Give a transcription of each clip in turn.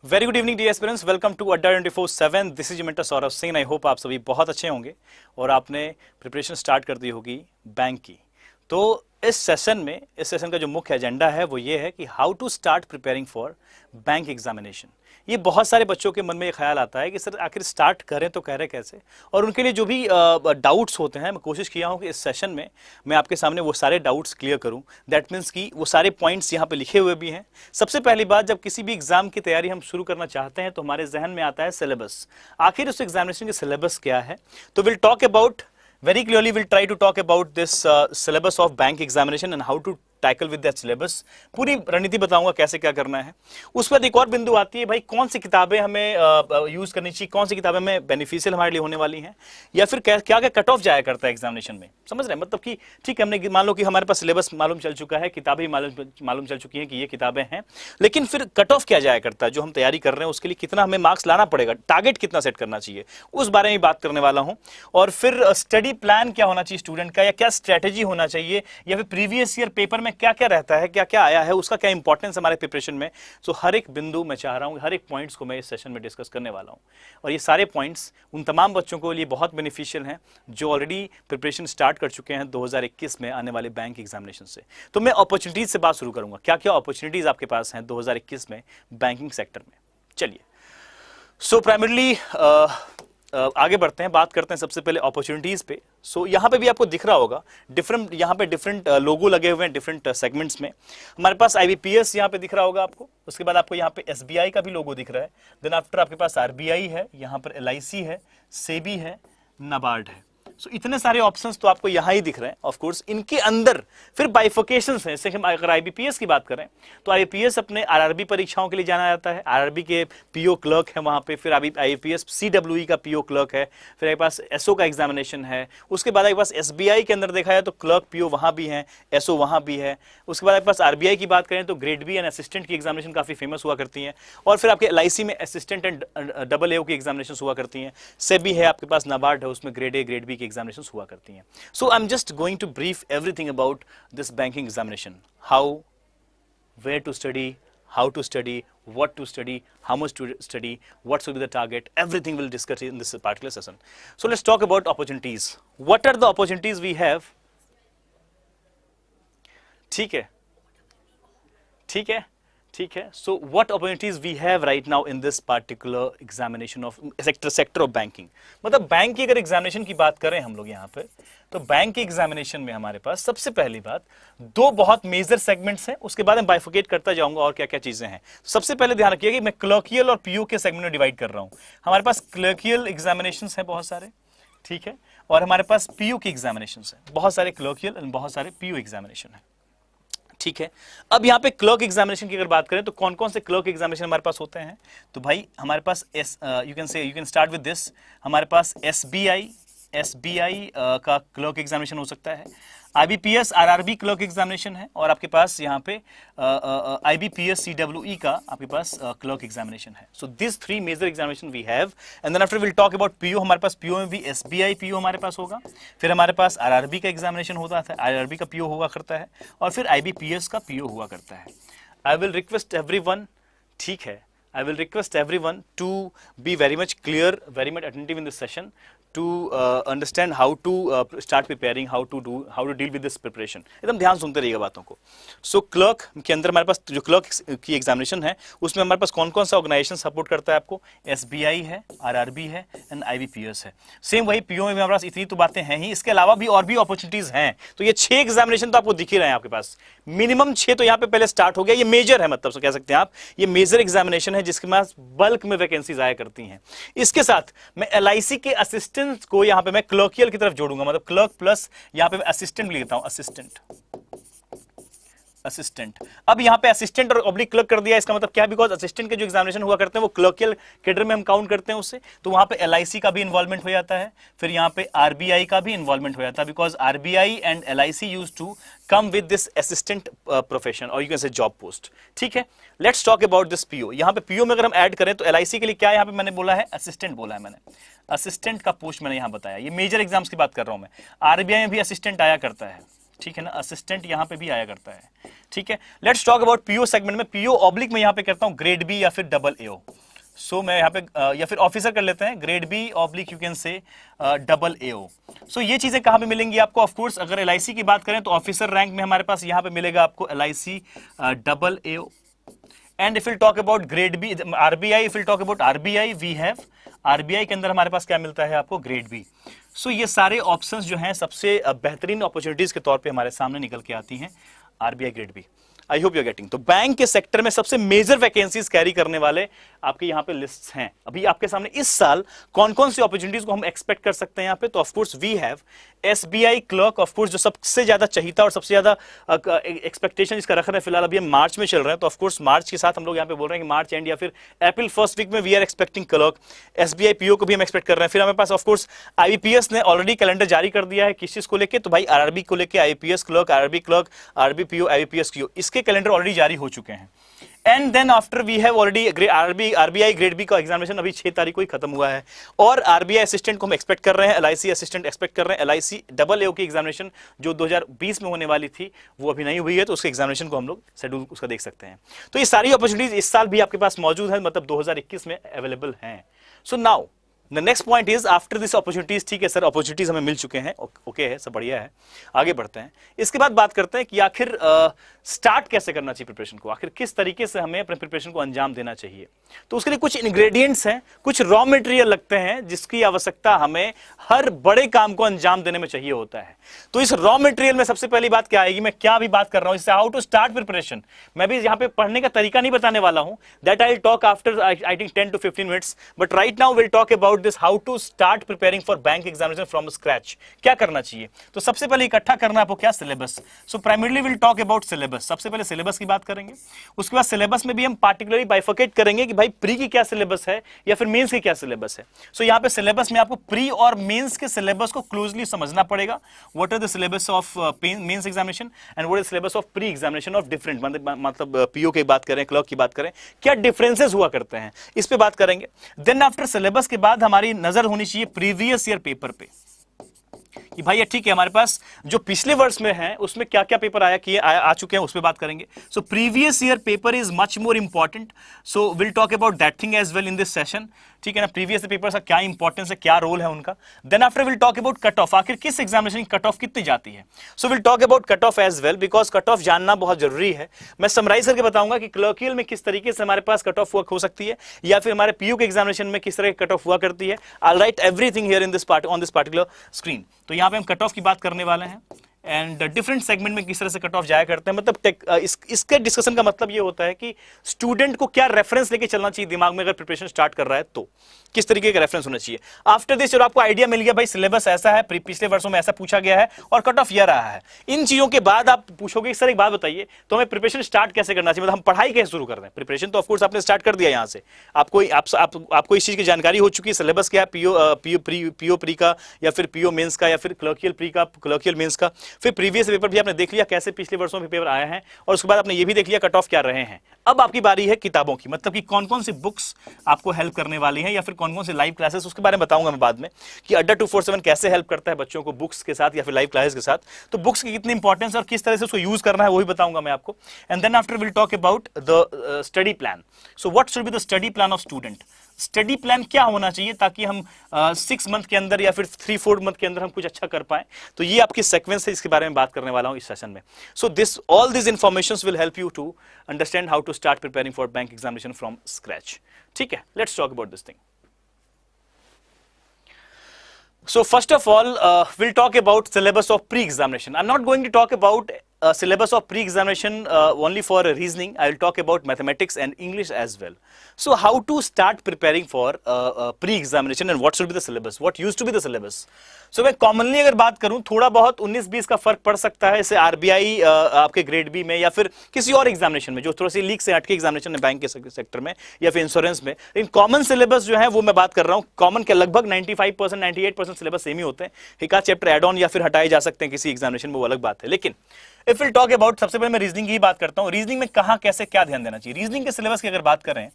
Very good evening dear aspirants, welcome to Adda 24/7। This is mentor Saurabh Singh. I hope आप सभी बहुत अच्छे होंगे और आपने प्रिपरेशन स्टार्ट कर दी होगी बैंक की। तो इस सेशन का जो मुख्य एजेंडा है वो ये है कि how to start preparing for bank examination. ये बहुत सारे बच्चों के मन में ये ख्याल आता है कि सर आखिर स्टार्ट करें तो करें कैसे, और उनके लिए जो भी डाउट्स होते हैं, मैं कोशिश किया हूं कि इस सेशन में मैं आपके सामने वो सारे डाउट्स क्लियर करूं। दैट मीन्स कि वो सारे पॉइंट्स यहाँ पे लिखे हुए भी हैं। सबसे पहली बात, जब किसी भी एग्जाम की तैयारी हम शुरू करना चाहते हैं तो हमारे जहन में आता है सिलेबस। आखिर उस एग्जामिनेशन के सिलेबस क्या है? तो will talk about very clearly, we'll try to talk about this syllabus of bank examination and how to tackle with that syllabus. पूरी रणनीति बताऊंगा कैसे क्या करना है। उसके बाद एक और बिंदु आती है, भाई कौन सी किताबें हमें यूज करनी चाहिए, कौन सी किताबें हमें बेनिफिशियल हमारे लिए होने वाली हैं, या फिर क्या क्या कट ऑफ जाया करता है एग्जामिनेशन में। समझ रहे हैं? मतलब कि ठीक है, हमने मान लो कि हमारे पास सिलेबस मालूम चल चुका है, किताबें मालूम चल चुकी हैं कि ये किताबें हैं, लेकिन फिर कट ऑफ क्या जाया करता है, जो हम तैयारी कर रहे हैं उसके लिए कितना हमें मार्क्स लाना पड़ेगा, टारगेट कितना सेट करना चाहिए, उस बारे में बात करने वाला हूं। और फिर स्टडी प्लान क्या होना चाहिए स्टूडेंट का, या क्या स्ट्रेटेजी होना चाहिए, या फिर प्रीवियस ईयर पेपर में क्या क्या रहता है, क्या क्या आया है, उसका क्या इंपॉर्टेंस हमारे प्रिपरेशन में। सो हर एक बिंदु मैं चाह रहा हूं, हर एक पॉइंट्स को मैं इस सेशन में डिस्कस करने वाला हूं। और ये सारे पॉइंट्स उन तमाम बच्चों के लिए बहुत बेनिफिशियल हैं जो ऑलरेडी प्रिपरेशन स्टार्ट कर चुके हैं 2021 में आने वाले बैंक एग्जामिनेशन से। तो मैं अपॉर्चुनिटीज से बात शुरू करूंगा, क्या क्या अपॉर्चुनिटीज आपके पास हैं 2021 में बैंकिंग सेक्टर में। चलिए, सो प्राइमरली आगे बढ़ते हैं, बात करते हैं सबसे पहले अपॉर्चुनिटीज पे। सो यहाँ पे भी आपको दिख रहा होगा यहाँ पे डिफरेंट लोगो लगे हुए हैं डिफरेंट सेगमेंट्स में। हमारे पास IBPS यहाँ पे दिख रहा होगा आपको, उसके बाद आपको यहाँ पे SBI का भी लोगो दिख रहा है। देन आफ्टर आपके पास RBI है, यहाँ पर LIC है, सेबी है, नाबार्ड है। सो इतने सारे ऑप्शंस तो आपको यहाँ ही दिख रहे हैं। ऑफ कोर्स इनके अंदर फिर बाइफिकेशंस हैं। जैसे हम अगर IBPS की बात करें तो IBPS अपने RRB परीक्षाओं के लिए जाना जाता है। RRB के PO क्लर्क है वहाँ पे, फिर IBPS CWE का PO क्लर्क है, फिर आपके पास SO का एग्जामिनेशन है। उसके बाद आपके पास SBI के अंदर देखा जाए तो क्लर्क PO वहाँ भी है, SO वहाँ भी है। उसके बाद आपके पास RBI की बात करें तो ग्रेड बी एंड असिस्टेंट की एग्जामिनेशन काफ़ी फेमस हुआ करती हैं। और फिर आपके LIC में असिस्टेंट एंड AA की एग्जामिनेशन हुआ करती हैं। सेबी है आपके पास, नाबार्ड है, उसमें ग्रेड A ग्रेड बी की एग्जामिनेशन हुआ करती हैं। So I am just going to brief everything about this banking examination, how, where to study, how to study, what to study, how much to study, what should be the target, everything we'll discuss in this particular session. So let's talk about opportunities. What are the opportunities we have? ठीक है, ठीक है, ठीक है। So what opportunities we have right now in this particular examination of sector of banking? मतलब bank की अगर examination की बात करें हम लोग यहाँ पे, तो बैंक की एग्जामिनेशन में हमारे पास सबसे पहली बात दो बहुत मेजर सेगमेंट्स हैं। उसके बाद मैं बाइफिकेट करता जाऊंगा और क्या क्या चीजें हैं। सबसे पहले ध्यान रखिए कि मैं क्लर्कियल और PO के सेगमेंट में डिवाइड कर रहा हूं। हमारे पास क्लर्कियल एग्जामिनेशंस हैं बहुत सारे, ठीक है, और हमारे पास PO की एग्जामिनेशंस हैं बहुत सारे, क्लर्कियल और बहुत सारे PO एग्जामिनेशन है, ठीक है। अब यहाँ पे क्लर्क एग्जामिनेशन की अगर बात करें तो कौन कौन से क्लर्क एग्जामिनेशन हमारे पास होते हैं? तो भाई हमारे पास you can start with this. हमारे पास SBI का क्लर्क एग्जामिनेशन हो सकता है, IBPS RRB क्लर्क एग्जामिनेशन है, और आपके पास यहाँ पे IBPS CWE का आपके पास क्लर्क एग्जामिनेशन है। So this three major examination we have, and then after will talk about PO। हमारे पास PO में भी SBI PO हमारे पास होगा, फिर हमारे पास RRB का एग्जामिनेशन होता है, RRB का PO हुआ करता है, और फिर IBPS का PO हुआ करता है। आई विल रिक्वेस्ट एवरीवन, ठीक है, I will request everyone to be very much clear, very much attentive in this session to understand how to start preparing, how to deal with this preparation. एकदम ध्यान सुनते रहिएगा बातों को। So clerk के अंदर हमारे पास जो क्लर्क की एग्जामिनेशन है उसमें हमारे पास कौन कौन सा ऑर्गेनाइजेशन सपोर्ट करता है आपको? SBI है, RRB है एंड IBPS है। सेम वही PO में हमारे पास इतनी तो बातें हैं ही, इसके अलावा भी और भी अपॉर्चुनिटीज हैं। तो ये 6 एग्जामिनेशन तो आपको दिख ही रहे हैं आपके पास, मिनिमम 6 तो यहाँ पे पहले स्टार्ट हो गया। ये मेजर है, मतलब कह सकते हैं आप ये मेजर एग्जामिनेशन है जिसके पास बल्क में वैकेंसीज आया करती हैं। इसके साथ मैं LIC के असिस्टेंट को यहाँ पे मैं क्लर्कियल की तरफ जोड़ूंगा, मतलब क्लर्क प्लस यहाँ पे असिस्टेंट भी लिखता हूं, असिस्टेंट। अब यहाँ पे असिस्टेंट और ऑब्लिक क्लर्क कर दिया, इसका मतलब क्या? बिकॉज असिस्टेंट के जो एग्जामिनेशन हुआ करते हैं वो क्लर्कियल कैडर में हम काउंट करते हैं उससे, तो वहां पे LIC का भी इन्वॉल्वमेंट हो जाता है, फिर यहाँ पे RBI का भी इन्वॉल्वमेंट हो जाता है, because RBI and LIC used to come with this assistant profession और you can say job post, ठीक है। Let's talk about this PO। यहाँ पे PO में अगर हम ऐड करें तो LIC के लिए क्या यहाँ पे मैंने बोला है? असिस्टेंट बोला है मैंने, असिस्टेंट का पोस्ट मैंने यहाँ बताया। ये मेजर एग्जाम्स की बात कर रहा हूं मैं। RBI में भी असिस्टेंट आया करता है, ठीक है ना, असिस्टेंट यहां पे भी आया करता है। ठीक है, let's talk about PO segment में। पीओ ऑब्लिक में यहां पे करता हूं ग्रेड बी या फिर डबल एओ। सो मैं यहाँ पे या फिर ऑफिसर कर लेते हैं, grade B oblique you can say double AO. So ये चीजें कहां पे मिलेंगी आपको? ऑफ कोर्स अगर एलआईसी की बात करें तो ऑफिसर रैंक में हमारे पास यहां पे मिलेगा आपको LIC double AO. And if will talk about grade B RBI, if will talk about RBI, we have RBI के अंदर हमारे पास क्या मिलता है आपको? Grade B. सो ये सारे ऑप्शंस जो हैं सबसे बेहतरीन अपॉर्चुनिटीज के तौर पे हमारे सामने निकल के आती हैं, RBI grade B. I hope you are getting. तो बैंक के सेक्टर में सबसे मेजर वैकेंसीज कैरी करने वाले आपके यहाँ पे लिस्ट हैं। अभी आपके सामने इस साल कौन कौन सी अपॉर्चुनिटीज को हम एक्सपेक्ट कर सकते हैं यहाँ पे? तो of course we have SBI clerk, of course जो सबसे ज्यादा चाहिए और सबसे ज्यादा एक्सपेक्टेशन इसका रख रहे हैं। फिलहाल अभी हम मार्च में चल रहे हैं, तो ऑफ कोर्स मार्च के साथ हम लोग यहाँ पे बोल रहे हैं कि मार्च एंड या फिर अप्रैल फर्स्ट वीक में we are expecting clerk. SBI PO को भी हम एक्सपेक्ट कर रहे हैं। फिर हमारे पास ऑफ कोर्स आईबीपीएस ने ऑलरेडी कैलेंडर जारी कर दिया है किस चीज को लेकर? तो भाई आरआरबी को लेकर IPS clerk, RRB clerk, RB PO, IBPS PO, इसके कैलेंडर ऑलरेडी जारी हो चुके हैं। And then after we have already RBI grade B का एग्जामिनेशन अभी 6 तारीख को ही खत्म हुआ है, और आरबीआई असिस्टेंट को हम एक्सपेक्ट कर रहे हैं, एलआईसी असिस्टेंट एक्सपेक्ट कर रहे हैं। एलआईसी डबल एओ की एग्जामिनेशन जो 2020 में होने वाली थी वो अभी नहीं हुई है, तो उसके एग्जामिनेशन को हम लोग शेड्यूल उसका देख सकते हैं। तो ये सारी अपॉर्चुनिटीज इस साल भी आपके पास मौजूद है, मतलब 2021 में अवेलेबल हैं। So now the next point is after this opportunities. ठीक है सर, अपॉर्चुनिटीज हमें मिल चुके हैं, ओके है, सब बढ़िया है, आगे बढ़ते हैं। इसके बाद बात करते हैं कि आखिर स्टार्ट कैसे करना चाहिए प्रिपरेशन को, आखिर किस तरीके से हमें अपने प्रिपरेशन को अंजाम देना चाहिए। तो उसके लिए कुछ इंग्रेडिएंट्स हैं, कुछ रॉ मटेरियल लगते हैं जिसकी आवश्यकता हमें हर बड़े काम को अंजाम देने में चाहिए होता है। तो इस रॉ मटेरियल में सबसे पहली बात क्या आएगी? मैं क्या भी बात कर रहा हूं इससे हाउ टू स्टार्ट प्रिपरेशन, मैं भी यहाँ पे पढ़ने का तरीका नहीं बताने वाला हूं, that I will talk after I think 10 to 15 minutes, but right now will talk about this how to start preparing for bank examination from scratch. क्या करना चाहिए? तो सबसे पहले इकट्ठा करना आपको क्या? Syllabus. So primarily will talk about syllabus. सबसे पहले सिलेबस की बात करेंगे, उसके बाद सिलेबस में भी हम पार्टिकुलरली बाइफरकेट करेंगे कि भाई प्री की क्या सिलेबस है या फिर मेंस की क्या सिलेबस है। सो यहाँ पे सिलेबस में आपको प्री और मेंस के सिलेबस को क्लोजली समझना पड़ेगा। What are the syllabus of mains examination and what is syllabus of pre examination of different, मतलब पीओ की बात करें, क्लर्क की बात करें, क्या डिफरेंसेस हुआ करते हैं, इस पे बात करेंगे। देन आफ्टर सिलेबस के बाद हमारी नजर होनी चाहिए प्रीवियस ईयर पेपर पे कि भाई ये ठीक है, हमारे पास जो पिछले वर्ष में है उसमें क्या क्या पेपर आ चुके हैं, उस पर बात करेंगे। So previous year paper is much more important, so will talk about that thing as well in this session. ठीक है ना, प्रीवियस पेपर का क्या इंपॉर्टेंस है, क्या रोल है उनका। Then after will talk about cut off, आखिर किस एग्जामिनेशन की कट ऑफ कितनी जाती है। So will talk about cut off as well, because cut off जानना बहुत जरूरी है। मैं समराइज करके बताऊंगा कि क्लर्कियल में किस तरीके से हमारे पास कट ऑफ हो सकती है, या फिर हमारे पीयू के एग्जामिनेशन में किस तरह की कट ऑफ हुआ करती है। I will right everything here in this part on this particular screen. तो यहाँ पे हम कट ऑफ की बात करने वाले हैं एंड डिफरेंट सेगमेंट में किस तरह से कट ऑफ जाया करते हैं। मतलब इसके डिस्कशन का मतलब ये होता है कि स्टूडेंट को क्या रेफरेंस लेके चलना चाहिए दिमाग में अगर प्रिपरेशन स्टार्ट कर रहा है, तो किस तरीके का रेफरेंस होना चाहिए। आफ्टर दिस जब आपको आइडिया मिल गया भाई सिलेबस ऐसा है, पिछले वर्षों में ऐसा पूछा गया है और कट ऑफ यह रहा है, इन चीजों के बाद आप पूछोगे सर एक बात बताइए तो हमें प्रिपरेशन स्टार्ट कैसे करना चाहिए, मतलब हम पढ़ाई कैसे शुरू कर रहे हैं। प्रिपरेशन तो ऑफकोर्स आपने स्टार्ट कर दिया, यहाँ से आपको इस चीज की जानकारी हो चुकी है, सिलेबस क्या है पीओ प्री का या फिर पीओ मेंस का या फिर क्लर्कियल प्री का, क्लर्कियल मेंस का। फिर प्रीवियस पेपर भी आपने देख लिया कैसे पिछले वर्षों में पेपर आए हैं, और उसके बाद आपने ये भी देख लिया कट ऑफ क्या रहे हैं। अब आपकी बारी है किताबों की, मतलब कि कौन कौन सी बुक्स आपको हेल्प करने वाली हैं या फिर कौन कौन से लाइव क्लासेस, उसके बारे में बताऊंगा मैं बाद में कि अड्डा 247 कैसे हेल्प करता है बच्चों को बुक्स के साथ या फिर लाइव क्लासेस के साथ। तो बुक्स की कितनी इंपॉर्टेंस और किस तरह से उसको यूज करना है वो भी बताऊंगा मैं आपको। And then after will talk about the study plan. So what should be the study plan of student. Study plan क्या होना चाहिए ताकि हम 6 मंथ के अंदर या फिर 3-4 मंथ के अंदर हम कुछ अच्छा कर पाए। तो ये आपकी सीक्वेंस है, इसके बारे में बात करने वाला हूं इस सेशन में। So this all this informations will help you to understand how to start preparing for bank examination from scratch. ठीक है, let's talk about this thing. So first of all, we'll talk about syllabus of pre-examination. I'm not going to talk about syllabus of pre-examination only for reasoning. I will talk about mathematics and English as well. So how to start preparing for pre-examination and what should be the syllabus? What used to be the syllabus? So मैं commonly अगर बात करूं थोड़ा बहुत 19-20 का फर्क पड़ सकता है, जैसे आरबीआई आपके ग्रेड बी में या फिर किसी और एग्जामिनेशन में जो थोड़ा सी लीक से हटके एग्जामिनेशन है बैंक के सेक्टर में या फिर इंश्योरेंस में। लेकिन कॉमन सिलेबस जो है वो मैं बात कर रहा हूं, कॉमन के लगभग 95% 98% सिलेबस सेम ही होते हैं। एक आध चैप्टर एड ऑन या फिर हटाए जा सकते हैं किसी एग्जामिनेशन में, वो अलग बात है। लेकिन इफ विल टॉक अबाउट, सबसे पहले मैं रीजनिंग की बात करता हूं। रीजनिंग में कहां कैसे क्या ध्यान देना चाहिए। रीजनिंग के सिलेबस की अगर बात करें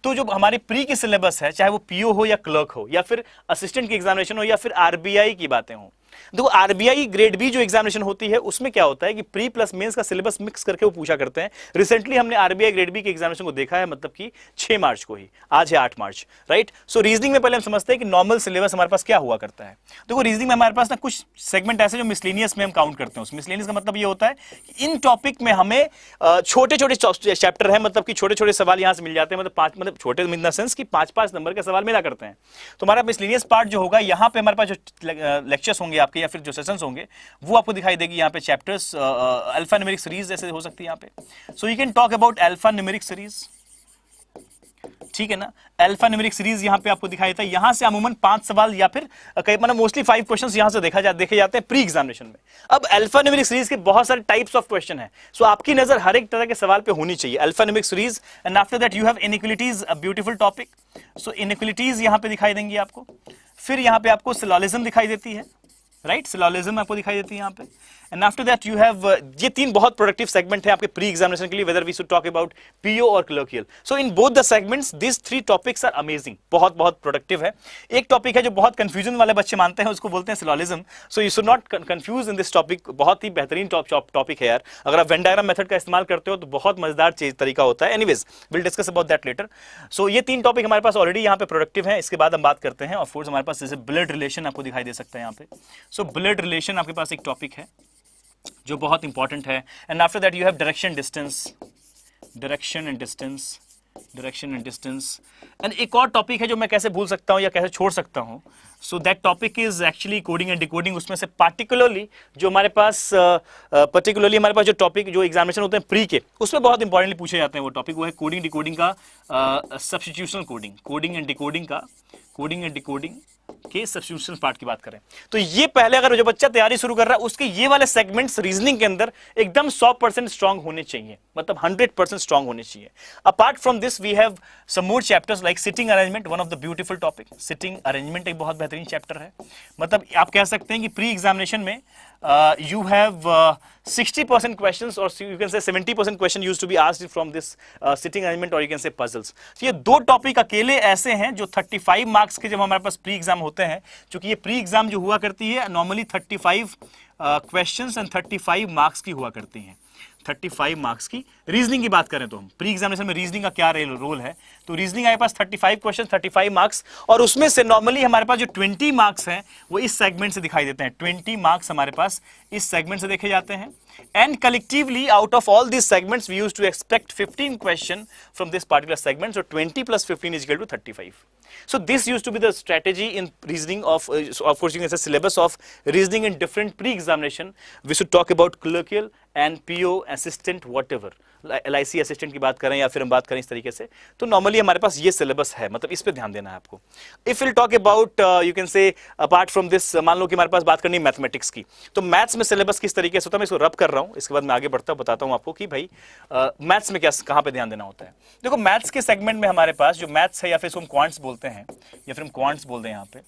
तो जो हमारे प्री की सिलेबस है, चाहे वो पीओ हो या क्लर्क हो या फिर असिस्टेंट की एग्जामिनेशन हो या फिर आरबीआई की बातें हो, देखो आरबीआई ग्रेड बी जो एग्जामिनेशन होती है उसमें क्या होता है कि प्री प्लस मेंस का सिलेबस मिक्स करके वो पूछा करते हैं। रिसेंटली हमने आरबीआई ग्रेड बी के एग्जामिनेशन को देखा है, मतलब कि 6 मार्च को ही, आज है 8 मार्च, राइट। सो रीजनिंग में पहले हम समझते हैं कि नॉर्मल सिलेबस हमारे पास क्या हुआ करता है। देखो रीजनिंग में हमारे पास ना कुछ सेगमेंट ऐसे जो मिसलेनियस में हम काउंट करते हैं। उस मिसलेनियस का मतलब ये होता है कि इन टॉपिक में हमें छोटे छोटे चैप्टर है, मतलब कि छोटे छोटे सवाल यहां से मिल जाते हैं, मतलब छोटे इन द सेंस कि 5-5 नंबर के सवाल मिला करते हैं। तो हमारा मिसलेनियस पार्ट जो होगा, यहाँ पे हमारे पास जो लेक्चर्स होंगे आपके या फिर जो सेशंस होंगे वो आपको दिखाई देगी यहाँ पे। चैप्टर्स अल्फा न्यूमेरिक सीरीज जैसे हो सकती है यहाँ पे। So you can talk about alpha numeric series, ठीक है ना। अल्फा न्यूमेरिक सीरीज यहाँ पे आपको दिखाई देता है। यहां से अमूमन 5 सवाल या फिर मतलब मोस्टली 5 क्वेश्चंस यहां से देखे जाते हैं प्री एग्जामिनेशन में। अब अल्फा न्यूमेरिक सीरीज के बहुत सारे टाइप्स ऑफ क्वेश्चन है, सो आपकी नजर हर एक तरह के सवाल पे होनी चाहिए। Alpha numeric series and after that you have inequalities, a beautiful topic. So inequalities यहां पे दिखाई देंगी आपको। फिर यहां पे आपको सिलोजिज्म दिखाई देती है, राइट, सिलोजिज्म आपको दिखाई देती है यहाँ पे। And after that you have, ये 3 बहुत प्रोडक्टिव सेगमेंट है आपके प्री एग्जामिनेशन के लिए, whether we should talk about PO और clerical. So in both the segments this 3 topics are amazing, बहुत बहुत प्रोडक्टिव है। एक टॉपिक है जो बहुत कंफ्यूजन वाले बच्चे मानते हैं, उसको बोलते हैं syllogism. So you should not confuse in this topic, बहुत ही बेहतरीन टॉपिक है यार। अगर आप वेन डायग्राम मेथड का इस्तेमाल करते हो तो बहुत मजेदार तरीका होता है। Anyways will discuss about that later. So ये 3 टॉपिक हमारे पास ऑलरेडी यहाँ पे प्रोडक्टिव है। इसके बाद हम बात करते हैं ऑफ कोर्स हमारे पास जैसे ब्लड रिलेशन आपको दिखाई दे सकता है यहाँ पे। सो ब्लड रिलेशन आपके पास एक टॉपिक है जो बहुत इंपॉर्टेंट है। And after that you have direction distance, direction and distance, direction and distance. And एक और टॉपिक है जो मैं कैसे भूल सकता हूं या कैसे छोड़ सकता हूं। So that topic is actually coding and decoding. उसमें से पार्टिकुलरली जो हमारे पास हमारे पास जो टॉपिक जो एग्जामिनेशन होते हैं प्री के, उसमें बहुत इंपॉर्टेंटली पूछे जाते हैं वो टॉपिक, वो है कोडिंग डिकोडिंग का, सब्स्टिट्यूशनल कोडिंग, कोडिंग एंड डिकोडिंग का, कोडिंग एंड डिकोडिंग के सब्स्टिट्यूशन पार्ट की बात करें तो ये पहले अगर जो बच्चा तैयारी शुरू कर रहा है उसके ये वाले सेगमेंट्स रीजनिंग के अंदर एकदम 100% स्ट्रांग होने चाहिए, मतलब 100% स्ट्रांग होने चाहिए। Apart from this we have some more chapters like sitting arrangement, one of the beautiful topic. Sitting arrangement एक बहुत बेहतरीन चैप्टर है। मतलब आप कह सकते हैं कि प्री एग्जामिनेशन में you have 60% questions or you can say 70% question used to be asked from this sitting arrangement or you can say puzzles। तो ये 2 टॉपिक अकेले ऐसे हैं जो 35 मार्क्स के जब हमारे पास प्री एग्जाम होते हैं, क्योंकि ये प्री एग्जाम जो हुआ करती है नॉर्मली 35 क्वेश्चंस एंड 35 मार्क्स की हुआ करती हैं। 35 मार्क्स की रीजनिंग की बात करें तो हम प्री एग्जामिनेशन में रीजनिंग का क्या रोल है, तो रीजनिंग हमारे पास 35 क्वेश्चन 35 मार्क्स, और उसमें से नॉर्मली हमारे पास जो 20 मार्क्स हैं वो इस सेगमेंट से दिखाई देते हैं। 20 मार्क्स हमारे पास इस सेगमेंट से देखे जाते हैं। And collectively out of all this segments we used to expect 15 question from this particular segment, so 20 + 15 is equal to 35। So this used to be the strategy in reasoning of course you can say syllabus of reasoning in different pre-examination. We should talk about colloquial and PO assistant whatever, LIC assistant की बात करें या फिर हम बात करें इस तरीके से, तो नॉर्मली हमारे पास ये सिलेबस है, मतलब इस पे ध्यान देना है आपको। If will talk about you can से अपार्ट फ्रॉम दिस, मान लो कि हमारे पास बात करनी है मैथमेटिक्स की, तो मैथ्स में सिलेबस किस तरीके से होता है मैं इसको रब कर रहा हूँ, इसके बाद मैं आगे बढ़ता हूँ बताता हूँ आपको कि भाई मैथ्स में क्या कहाँ पे ध्यान देना होता है। देखो मैथ्स के सेगमेंट में हमारे पास जो मैथ्स है या फिर इसको हम क्वांट्स बोलते हैं या फिर हम क्वांट्स बोलते हैं यहाँ पे,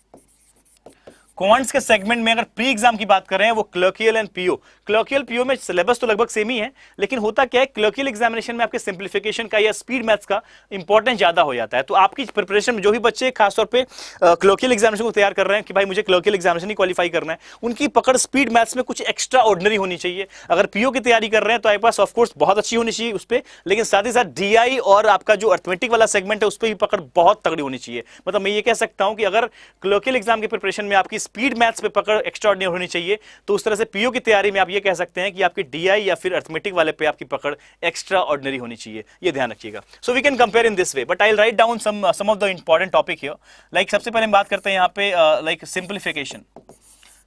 क्वांट्स के सेगमेंट में अगर प्री एग्जाम की बात कर रहे हैं वो clerical and PO. Clerical PO में सिलेबस तो लगभग सेम ही है, लेकिन होता क्या है क्लर्कियल एग्जामिनेशन में आपके सिंप्लीफिकेशन का या स्पीड मैथ्स का इंपॉर्टेंस ज्यादा हो जाता है। तो आपकी प्रिपरेशन में जो भी बच्चे खासतौर पे क्लर्कियल एग्जामिनेशन को तैयार कर रहे हैं कि भाई मुझे क्लर्कियल एग्जामिनेशन ही क्वालिफाई करना है, उनकी पकड़ स्पीड मैथ्स में कुछ एक्स्ट्रा ऑर्डिनरी होनी चाहिए। अगर पीओ की तैयारी कर रहे हैं तो आपके पास ऑफकोर्स बहुत अच्छी होनी चाहिए उस पर, लेकिन साथ ही साथ डीआई और आपका जो अर्थमेटिक वाला सेगमेंट है उस पर भी पकड़ बहुत तगड़ी होनी चाहिए। मतलब मैं ये कह सकता हूं कि अगर क्लर्कियल एग्जाम की प्रिपरेशन में आपकी स्पीड मैथ्स पे पकड़ एक्स्ट्राऑर्डिनरी होनी चाहिए, तो उस तरह से पीओ की तैयारी में आप ये कह सकते हैं कि आपकी डीआई या फिर अर्थमेटिक वाले पे आपकी पकड़ एक्स्ट्रा ऑर्डिनरी होनी चाहिए, ये ध्यान रखिएगा। So we can compare in this way, but I will write down some of the important topic here. Like सबसे पहले हम बात करते हैं यहाँ पे like simplification.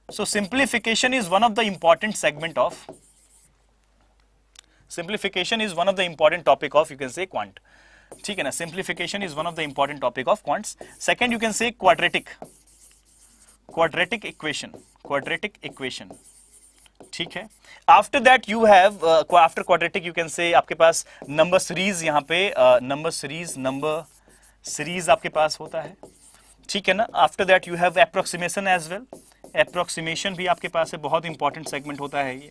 So simplification is one of the important segment of, simplification is one of the important topic of you can say quant, ठीक है ना। Simplification is one of the important topic of quants. Second you can से quadratic, quadratic equation, quadratic equation, ठीक है। After that you have after quadratic you can से आपके पास number series, यहाँ पे नंबर सीरीज आपके पास होता है, ठीक है ना। After that you have approximation as well, approximation भी आपके पास है, बहुत इंपॉर्टेंट सेगमेंट होता है ये।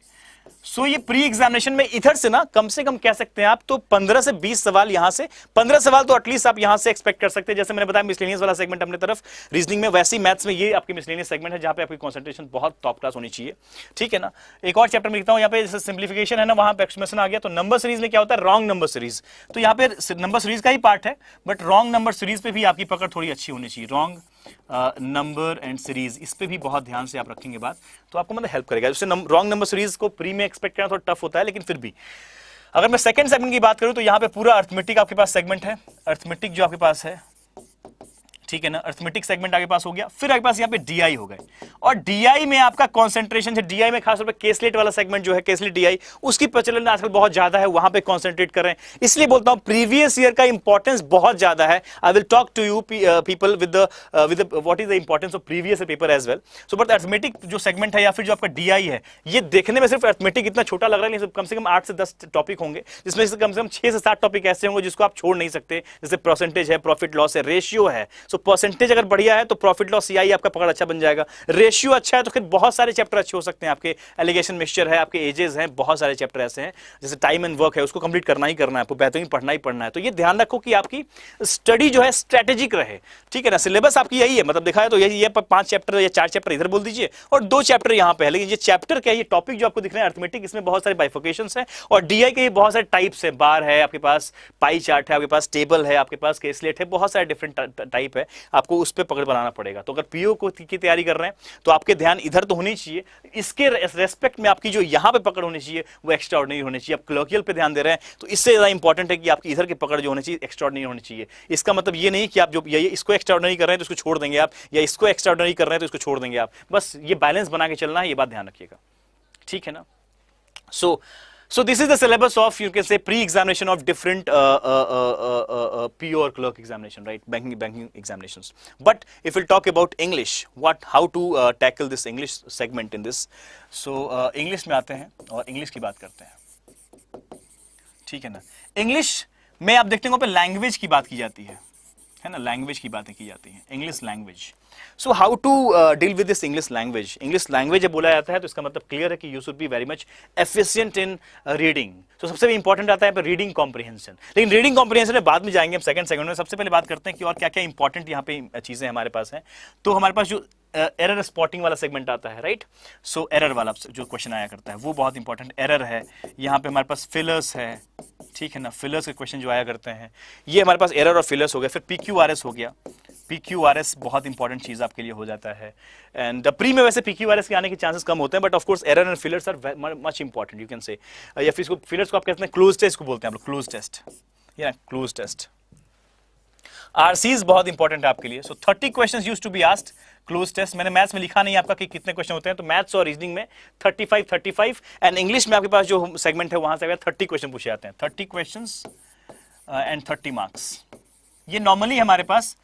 सो ये प्री एग्जामिनेशन में इधर से ना कम से कम कह सकते हैं आप तो 15 से 20 सवाल यहां से, 15 सवाल तो एटलीस्ट आप यहां से एक्सपेक्ट कर सकते हैं। जैसे मैंने बताया मिसलेनियस वाला सेगमेंट अपने तरफ, रीजनिंग में वैसे ही मैथ्स में ये आपकी मिसलेनियस सेगमेंट है जहां पे आपकी कंसंट्रेशन बहुत टॉप क्लास होनी चाहिए, ठीक है ना। एक और चैप्टर में लिखता हूं, यहाँ पे सिंप्लीफिकेशन है ना, वहां पे एक्सप्रेशन आ गया। तो नंबर सीरीज में क्या होता है, रॉन्ग नंबर सीरीज, तो यहाँ पे नंबर सीरीज का ही पार्ट है, बट रॉन्ग नंबर सीरीज पे भी आपकी पकड़ थोड़ी अच्छी होनी चाहिए। रॉन्ग नंबर एंड सीरीज, इस पे भी बहुत ध्यान से आप रखेंगे बात, तो आपको मतलब हेल्प करेगा। जैसे रॉन्ग नंबर सीरीज को प्री में एक्सपेक्ट करना थोड़ा टफ होता है, लेकिन फिर भी अगर मैं सेकंड सेगमेंट की बात करूं तो यहां पे पूरा अर्थमेटिक आपके पास सेगमेंट है। अर्थमेटिक जो आपके पास है, ठीक है ना, अर्थमेटिक सेगमेंट आपके पास हो गया। फिर आपके पास यहाँ पे डीआई हो गए, और डीआई में आपका कंसंट्रेशन है, डीआई में खासतौर पे केसलेट वाला सेगमेंट जो है, केसलेट डीआई, उसकी प्रचलन आजकल बहुत ज्यादा है, वहां पे कंसंट्रेट कर रहे हैं। इसलिए बोलता हूं प्रीवियस ईयर का इंपॉर्टेंस बहुत ज्यादा है। I will talk to you people with what is the importance of previous paper as well. So but arithmetic जो सेगमेंट है या फिर जो आपका डीआई है, ये देखने में सिर्फ अर्थमेटिक इतना छोटा लग रहा है, लेकिन कम से कम 8 से 10 टॉपिक होंगे, जिसमें से कम 6 से 7 टॉपिक ऐसे होंगे जिसको आप छोड़ नहीं सकते। जैसे परसेंटेज है, प्रॉफिट लॉस है, रेशियो है। सो परसेंटेज अगर बढ़िया है तो प्रॉफिट लॉस सीआई आपका पकड़ अच्छा बन जाएगा। रेशियो अच्छा है तो फिर बहुत सारे चैप्टर अच्छे हो सकते हैं आपके। एलिगेशन मिक्सचर है, आपके एजेस हैं, बहुत सारे चैप्टर ऐसे हैं। जैसे टाइम एंड वर्क है, उसको कंप्लीट करना ही करना है आपको, बेहतरीन पढ़ना ही पढ़ना है। तो ये ध्यान रखो कि आपकी स्टडी जो है स्ट्रेटेजिक रहे, ठीक है ना। सिलेबस आपकी यही है, मतलब देखा है तो यही है, 5 चैप्टर या 4 चैप्टर इधर बोल दीजिए और 2 चैप्टर यहाँ पे है। लेकिन ये चैप्टर क्या है, ये टॉपिक जो आपको दिख रहे हैं अर्थमेटिक, इसमें बहुत सारे बाइफिकेशंस हैं, और डीआई के बहुत सारे टाइप्स हैं। बार है आपके पास, पाई चार्ट है आपके पास, टेबल है आपके पास, केसलेट है, बहुत सारे डिफरेंट टाइप है, आपको उस पर पकड़ बनाना पड़ेगा। तो अगर पीओ की तैयारी कर रहे हैं तो आपके ध्यान इधर तो होनी चाहिए, इसके रेस्पेक्ट में आपकी जो यहां पे पकड़ होनी चाहिए वो एक्स्ट्रा ऑर्डिनरी होनी चाहिए। आप क्लोकियल पे ध्यान दे रहे हैं तो इससे ज्यादा इंपॉर्टेंट है कि आपकी इधर की पकड़ जो होनी चाहिए एक्स्ट्रा ऑर्डिनरी होनी चाहिए। इसका मतलब ये नहीं कि आप जो ये इसको एक्स्ट्रा ऑर्डिनरी कर रहे हैं तो इसको छोड़ देंगे आप, या इसको एक्स्ट्रा ऑर्डिनरी कर रहे हैं तो इसको छोड़ देंगे आप। बस ये बैलेंस बना के चलना है, ये बात ध्यान रखिएगा, ठीक है ना। So this is the syllabus of, you can say, pre-examination of different PO or clerk examination, right? Banking examinations. But if we'll talk about English, how to tackle this English segment in this. So English में आते हैं और English की बात करते हैं, ठीक है ना। English में आप देखते हैं वहाँ पे लैंग्वेज की बात की जाती है ना, लैंग्वेज की बातें की जाती हैं, English language. So how to deal with this English language. English language जब बोला जाता है तो इसका मतलब क्लियर है कि you should be very much efficient in reading. तो सबसे इंपॉर्टेंट आता है रीडिंग कॉम्प्रिहेंशन, लेकिन रीडिंग कॉम्प्रिहेंशन में बाद में जाएंगे हम सेकंड सेगमेंट में। सबसे पहले बात करते हैं कि और क्या क्या इंपॉर्टेंट यहाँ पे चीजें हमारे पास हैं। तो हमारे पास जो एरर स्पॉटिंग वाला सेगमेंट आता है, राइट। सो एरर वाला जो क्वेश्चन आया करता है वो बहुत इंपॉर्टेंट एरर है। यहाँ पे हमारे पास फिलर्स है, ठीक है ना, फिलर्स के क्वेश्चन जो आया करते हैं, ये हमारे पास एरर और फिलर्स हो गया। फिर PQRS हो गया, PQRS बहुत इंपॉर्टेंट चीज आपके लिए हो जाता है। एंड प्री में वैसे PQRS के आने के चांसेस कम होते हैं, but of course error and fillers are much important, you can say. या फिर इसको फिलर्स को आप कहते हैं क्लोज टेस्ट को बोलते हैं आप लोग, क्लोज टेस्ट, या क्लोज टेस्ट। RCs बहुत इंपॉर्टेंट है आपके लिए। So 30 questions used to be asked cloze test. मैंने मैथ्स में लिखा नहीं आपका कि कितने क्वेश्चन होते हैं, तो मैथ्स और रीजनिंग में 35 एंड इंग्लिश में आपके पास जो सेगमेंट है वहां से 30 क्वेश्चन पूछे जाते हैं। 30 क्वेश्चंस एंड 30 मार्क्स। ये नॉर्मली हमारे पास